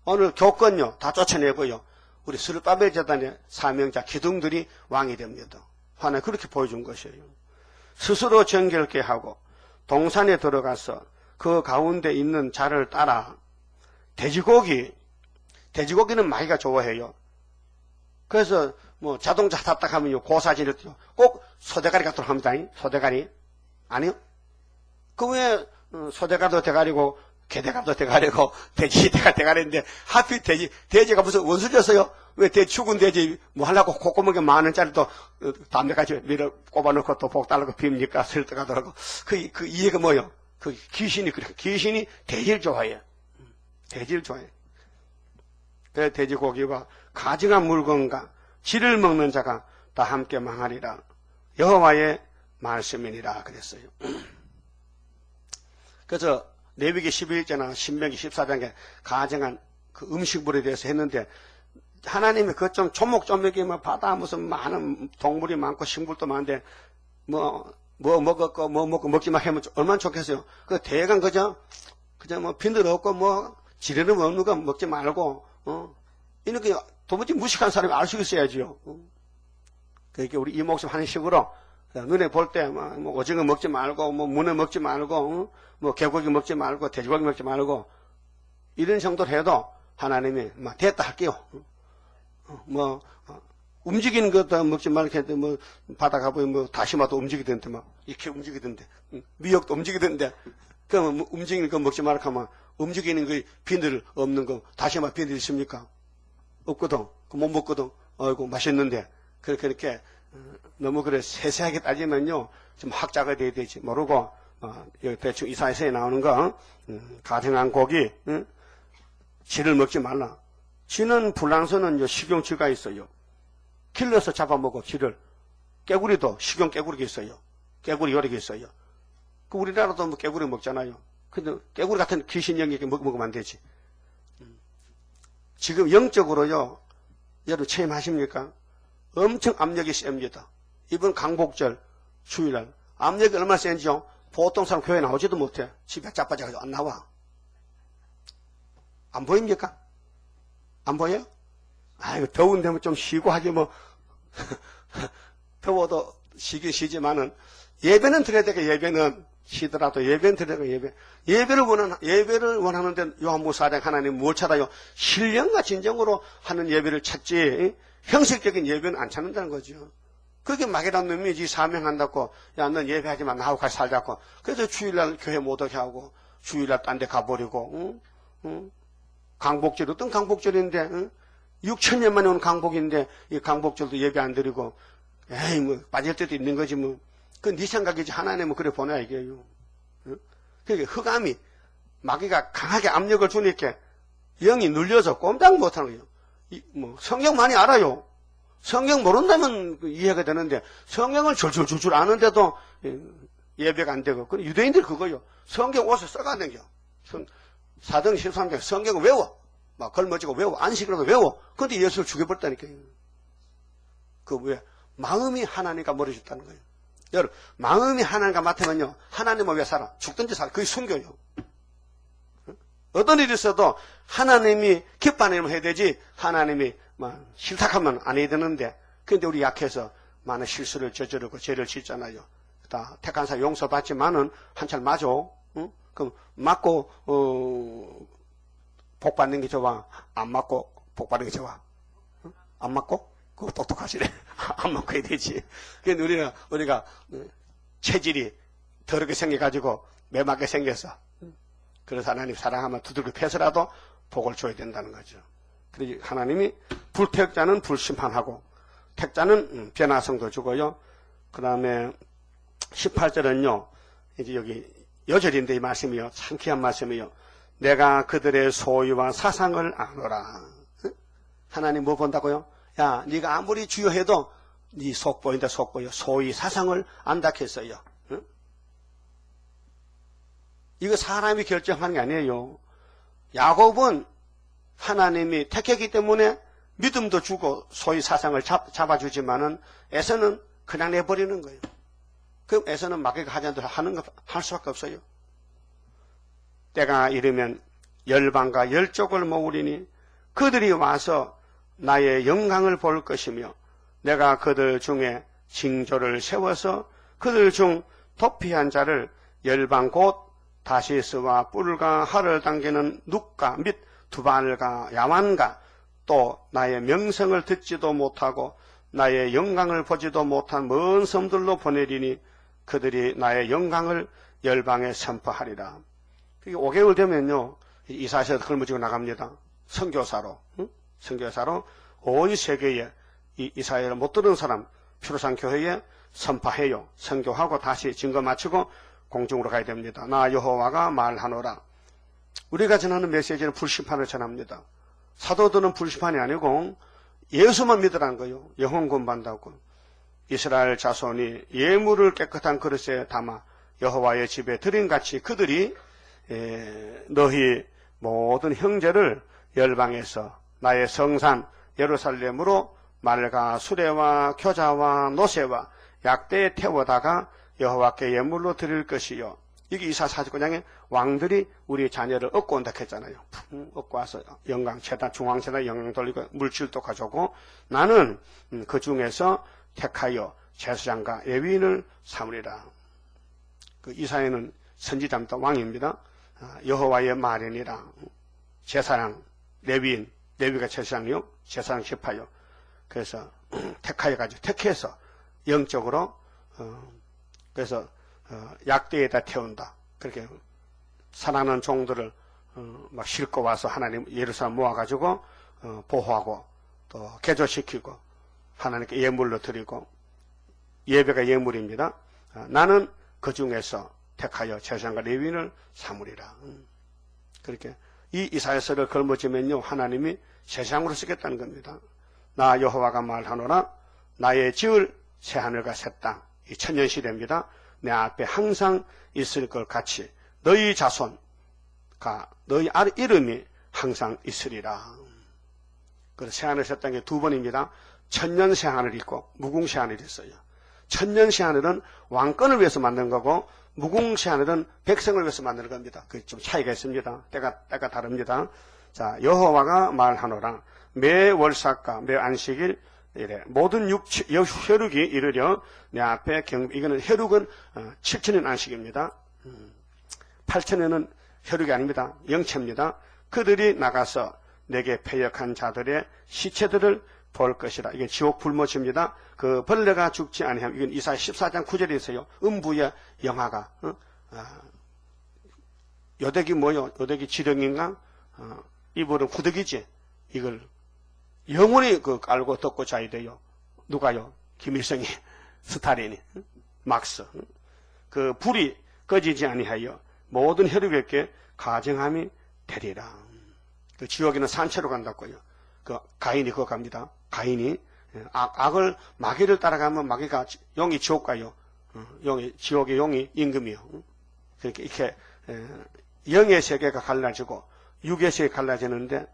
오늘 교권요 다 쫓아내고요. 우리 스룹바벨 제단의 사명자 기둥들이 왕이 됩니다. 하나님 그렇게 보여준 것이에요. 스스로 정결케 하고 동산에 들어가서 그 가운데 있는 자를 따라 돼지고기는 마귀가 좋아해요. 그래서 뭐 자동차 탔다 하면 고사진을 꼭 소대가리 갖도록 합니다. 소대가리 아니요? 그 왜 소대가리도 대가리고 개대가리도 대가리고 돼지 대가리인데 하필 돼지가 무슨 원수졌어요? 왜 죽은 돼지 뭐 하려고 콧구멍에 10,000원짜리도 담배까지 밀어 꼽아놓고 또 복 달라고 빕니까? 설득하더라고. 그 이해가 뭐예요? 그 귀신이 그래. 귀신이 돼지를 좋아해요. 돼지를 좋아해요. 그래서 돼지고기와 가증한 물건과 쥐를 먹는 자가 다 함께 망하리라. 여호와의 말씀이니라 그랬어요. 그래서 레위기 11장이나 신명기 14장에 가증한 그 음식물에 대해서 했는데 하나님이 그 좀 조목조목이 뭐 바다 무슨 많은 동물이 많고 식물도 많은데 뭐 먹었고 뭐 먹고 먹지 마 하면 얼마나 좋겠어요. 그 대강 그저 뭐 비늘 없고 뭐 지르는 거 없는 거 먹지 말고 이렇게 도무지 무식한 사람이 알 수 있어야지요. 그러니까 우리 이 목숨 하는 식으로 눈에 볼 때 뭐 오징어 먹지 말고 뭐 문어 먹지 말고 뭐 개고기 먹지 말고 돼지고기 먹지 말고 이런 정도로 해도 하나님이 막 됐다 할게요. 뭐 움직이는 것도 먹지 말게 했는데 뭐 바다 가보면 뭐 다시마도 움직이던데 막 이렇게 움직이던데 미역도 움직이던데 그러면 움직이는 거 먹지 말까 하면 움직이는 그 비늘 없는 거 다시마 비늘 있습니까? 없거든. 못 먹거든. 아이고 맛있는데 그렇게 너무 그래 세세하게 따지면요 좀 학자가 돼야 되지 모르고 여기 대충 이사야서에 나오는 거 가증한 고기 쥐를 먹지 말라. 쥐는 불랑서는 식용쥐가 있어요. 길러서 잡아먹어 쥐를. 깨구리도 식용 깨구리가 있어요. 깨구리 여러 개 있어요. 그 우리나라도 뭐 깨구리 먹잖아요. 근데 깨구리 같은 귀신 영역에 먹으면 안 되지. 지금 영적으로요 여러분 체험하십니까? 엄청 압력이 셉니다. 이번 강복절 주일날 압력이 얼마나 센지요? 보통 사람 교회 나오지도 못해. 집에 자빠져가지고 안 나와. 안 보입니까? 안 보여요? 아이고 더운데 좀 쉬고 하지 뭐. 더워도 쉬긴 쉬지만은 예배는 드려야 되게 예배는 쉬더라도 예배는 드려야 되게 예배를 원하는데 요한무사장 하나님 뭘 찾아요? 신령과 진정으로 하는 예배를 찾지 형식적인 예배는 안 찾는다는 거죠. 그게 막이란 놈이 지 사명한다고 야 넌 예배하지 마 나하고 같이 살자고. 그래서 주일날 교회 못 오게 하고 주일날 딴 데 가버리고 강복절 어떤 강복절인데 6,000년 만에 온 강복인데 이 강복절도 예배 안 드리고 에이 뭐 빠질 때도 있는 거지 뭐. 그 네 생각이지 하나님은 그래 보내야 이게요. 그러니까 흑암이 마귀가 강하게 압력을 주니까 영이 눌려서 꼼짝 못하는 거예요. 뭐 성경 많이 알아요. 성경 모른다면 이해가 되는데 성경을 줄줄 아는데도 예배가 안 되고 그 유대인들 그거요. 성경 옷을 써가는 거. 사도행 13장 성경을 외워. 막 걸머지고 외워. 안식이라도 외워. 근데 예수를 죽여버렸다니까요. 그 왜? 마음이 하나님과 멀어졌다는 거예요. 여러분, 마음이 하나님과 맞으면요. 하나님은 왜 살아? 죽든지 살아. 그게 순교요. 어떤 일이 있어도 하나님이 기뻐하면 해야 되지, 하나님이 싫다하면 안 해야 되는데, 근데 우리 약해서 많은 실수를 저지르고 죄를 짓잖아요. 다 택한 사람 용서받지만은 한참 맞아. 응? 그럼 맞고 복 받는 게 좋아? 안 맞고 복 받는 게 좋아? 응? 안 맞고? 그거 똑똑하시네. 안 맞고 해야 되지. 그런데 우리가 체질이 더럽게 생겨가지고 매맞게 생겨서, 그래서 하나님 사랑하면 두들겨 패서라도 복을 줘야 된다는 거죠. 그래서 하나님이 불택자는 불심판하고 택자는 변화성도 주고요. 그 다음에 18절은요, 이제 여기 여절인데 이 말씀이요. 참 귀한 말씀이요. 내가 그들의 소유와 사상을 아노라. 하나님 뭐 본다고요? 야, 네가 아무리 주여해도 네 속 보인다, 속 보여. 소위 사상을 안다 했어요. 응? 이거 사람이 결정하는 게 아니에요. 야곱은 하나님이 택했기 때문에 믿음도 주고 소위 사상을 잡아주지만은 에서는 그냥 내버리는 거예요. 그럼 에서는 마귀가 하자는 대로 할 수밖에 없어요. 때가 이르면 열방과 열족을 모으리니 그들이 와서 나의 영광을 볼 것이며 내가 그들 중에 징조를 세워서 그들 중 도피한 자를 열방 곧 다시스와 뿔과 활을 당기는 눕과 및 두발과 야완과 또 나의 명성을 듣지도 못하고 나의 영광을 보지도 못한 먼 섬들로 보내리니 그들이 나의 영광을 열방에 선포하리라. 5개월 되면요, 이사야서 걸머지고 나갑니다. 선교사로, 응? 선교사로 온 세계에 이사야를 못 들은 사람 피로산 교회에 선포해요. 선교하고 다시 증거 마치고 공중으로 가야 됩니다. 나 여호와가 말하노라. 우리가 전하는 메시지는 불심판을 전합니다. 사도들은 불심판이 아니고 예수만 믿으라는 거예요. 영혼 구원받는다고. 이스라엘 자손이 예물을 깨끗한 그릇에 담아 여호와의 집에 드림같이 그들이 너희 모든 형제를 열방에서 나의 성산 예루살렘으로 말과 수레와 교자와 노새와 약대에 태워다가 여호와께 예물로 드릴 것이요. 이게 이사 49장에 왕들이 우리 자녀를 얻고 온다 했잖아요. 얻고 와서 영광 재단, 중앙 재단 영광 돌리고 물질도 가져오고 나는 그 중에서 택하여 제사장과 레위인을 삼으리라. 그 이사야는 선지자입니다. 왕입니다. 여호와의 말이니라. 제사장, 레위인, 레위가 제사장이요, 제사장 지파요. 그래서 택하여 가지고 택해서 영적으로 그래서 약대에다 태운다. 그렇게 사랑하는 종들을 막 싣고 와서 하나님 예루살렘 모아가지고 보호하고 또 개조시키고 하나님께 예물로 드리고 예배가 예물입니다. 나는 그 중에서 택하여 제사장과 레위인을 삼으리라. 그렇게 이 이사야서를 걸머지면요 하나님이 제사장으로 쓰겠다는 겁니다. 나 여호와가 말하노라. 나의 지을 새하늘과 새 땅, 이 천년시대입니다. 내 앞에 항상 있을 것 같이 너희 자손과 너희 이름이 항상 있으리라. 그래서 새하늘 새 땅에 두 번입니다. 천년 새하늘이 있고 무궁 새하늘이 있어요. 천년 새하늘은 왕권을 위해서 만든 거고 무궁 새하늘은 백성을 위해서 만드는 겁니다. 그 좀 차이가 있습니다. 때가 다릅니다. 자, 여호와가 말하노라. 매 월삭과 매 안식일 이래 모든 혈육이 이르려 내 앞에 이거는 혈육은 7천년 안식입니다. 8천년은 혈육이 아닙니다. 영체입니다. 그들이 나가서 내게 패역한 자들의 시체들을 볼 것이라. 이게 지옥 불못입니다. 그 벌레가 죽지 아니하면 이건 이사야 14장 9절에 있어요. 음부의 영화가 요대기 뭐요? 요대기 지렁인가? 이불은 구더기지. 이걸 영원히 깔고 덮고 자야 돼요. 누가요? 김일성이, 스탈린이, 막스. 그 불이 꺼지지 아니하여 모든 혈육에게 가정함이 되리라. 그 지옥에는 산채로 간다고요. 그 가인이 그거 갑니다. 가인이 악을 마귀를 따라가면 마귀가 용이 지옥 가요. 지옥의 용이 임금이요. 그렇게 이렇게 영의 세계가 갈라지고 육의 세계가 갈라지는데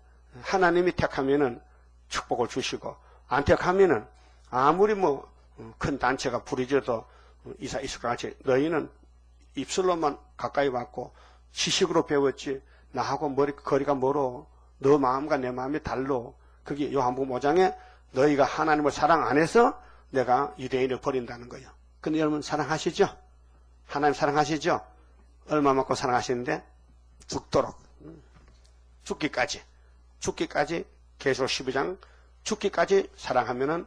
하나님이 택하면은 축복을 주시고 안 택하면은 아무리 큰 단체가 부르짖어도 이사 있을 것 같이 너희는 입술로만 가까이 왔고 지식으로 배웠지 나하고 거리가 멀어. 너 마음과 내 마음이 달로. 그게 요한복음 5장에 너희가 하나님을 사랑 안 해서 내가 유대인을 버린다는 거예요. 근데 여러분 사랑하시죠? 하나님 사랑하시죠? 얼마만큼 사랑하시는데? 죽도록. 죽기까지. 계시록 12장 죽기까지 사랑하면은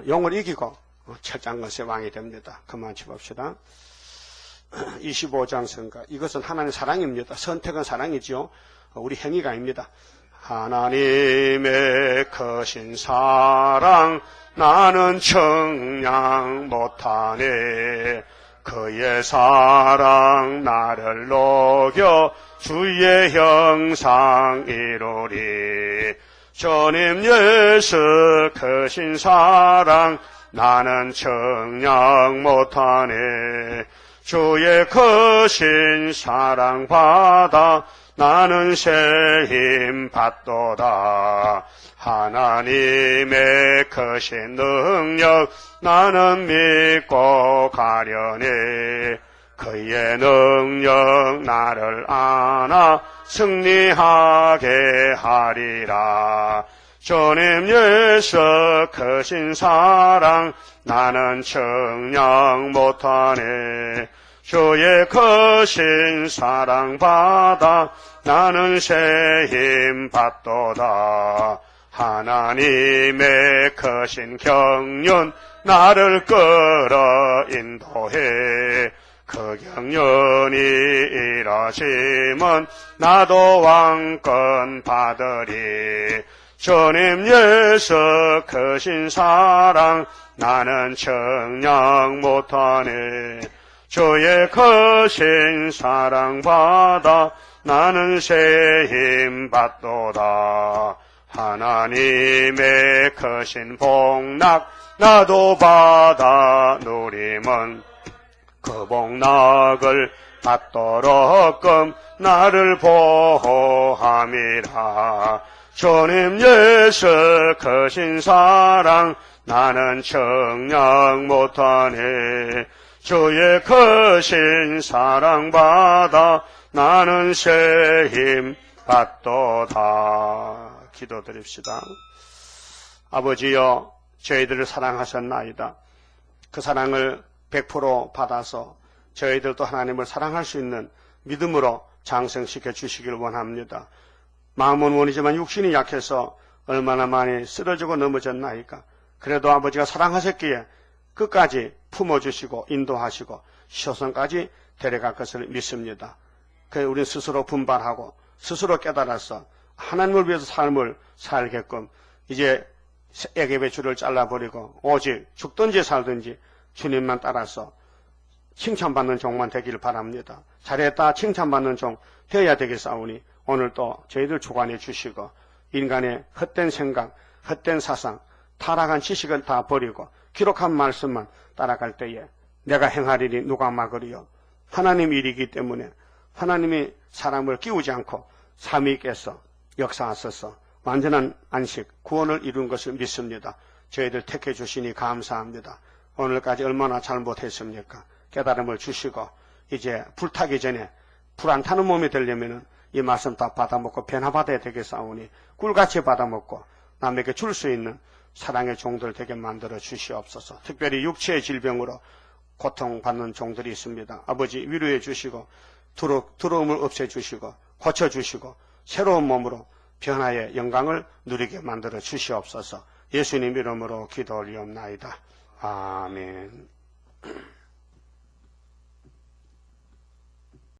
영을 이기고 철장것의 왕이 됩니다. 그만 쳐봅시다. 25장 선가. 이것은 하나님의 사랑입니다. 선택은 사랑이지요. 우리 행위가 아닙니다. 하나님의 크신 사랑 나는 청량 못하네. 그의 사랑 나를 녹여 주의 형상 이루리. 주님 예수 크신 사랑 나는 청량 못하네. 주의 크신 사랑 받아 나는 새 힘 받도다. 하나님의 크신 능력 나는 믿고 가려네. 그의 능력 나를 안아 승리하게 하리라. 주님 예수 크신 사랑 나는 청량 못하네. 주의 크신 사랑 받아 나는 새 힘 받도다. 하나님의 크신 경륜 나를 끌어 인도해. 그 경륜이 이뤄지면 나도 왕권 받으리. 주님 예수 크신 사랑 나는 청량 못하네. 주의 크신 사랑 받아 나는 새 힘 받도다. 하나님의 크신 복락 나도 받아 누리면 그 복락을 받도록끔 나를 보호함이라. 주님 예수 크신 사랑 나는 청량 못하네. 주의 크신 사랑 받아 나는 새 힘 받도다. 기도드립시다. 아버지여, 저희들을 사랑하셨나이다. 그 사랑을 100% 받아서 저희들도 하나님을 사랑할 수 있는 믿음으로 장성시켜 주시길 원합니다. 마음은 원이지만 육신이 약해서 얼마나 많이 쓰러지고 넘어졌나이까. 그래도 아버지가 사랑하셨기에 끝까지 품어주시고 인도하시고 시선까지 데려갈 것을 믿습니다. 그래서 우리는 스스로 분발하고 스스로 깨달아서 하나님을 위해서 삶을 살게끔 이제 애굽의 줄을 잘라버리고 오직 죽든지 살든지 주님만 따라서 칭찬받는 종만 되기를 바랍니다. 잘했다 칭찬받는 종 되어야 되겠사오니 오늘도 저희들 주관해 주시고 인간의 헛된 생각, 헛된 사상, 타락한 지식을 다 버리고 기록한 말씀만 따라갈 때에 내가 행하리니 누가 막으리요. 하나님 일이기 때문에 하나님이 사람을 끼우지 않고 삼위께서 역사하셔서 완전한 안식, 구원을 이룬 것을 믿습니다. 저희들 택해 주시니 감사합니다. 오늘까지 얼마나 잘못했습니까? 깨달음을 주시고 이제 불타기 전에 불 안 타는 몸이 되려면 이 말씀 다 받아먹고 변화받아야 되겠사오니 꿀같이 받아먹고 남에게 줄 수 있는 사랑의 종들 되게 만들어 주시옵소서. 특별히 육체의 질병으로 고통받는 종들이 있습니다. 아버지 위로해 주시고 두려움을 없애주시고 고쳐주시고 새로운 몸으로 변화의 영광을 누리게 만들어 주시옵소서. 예수님 이름으로 기도 올리옵나이다. 아멘.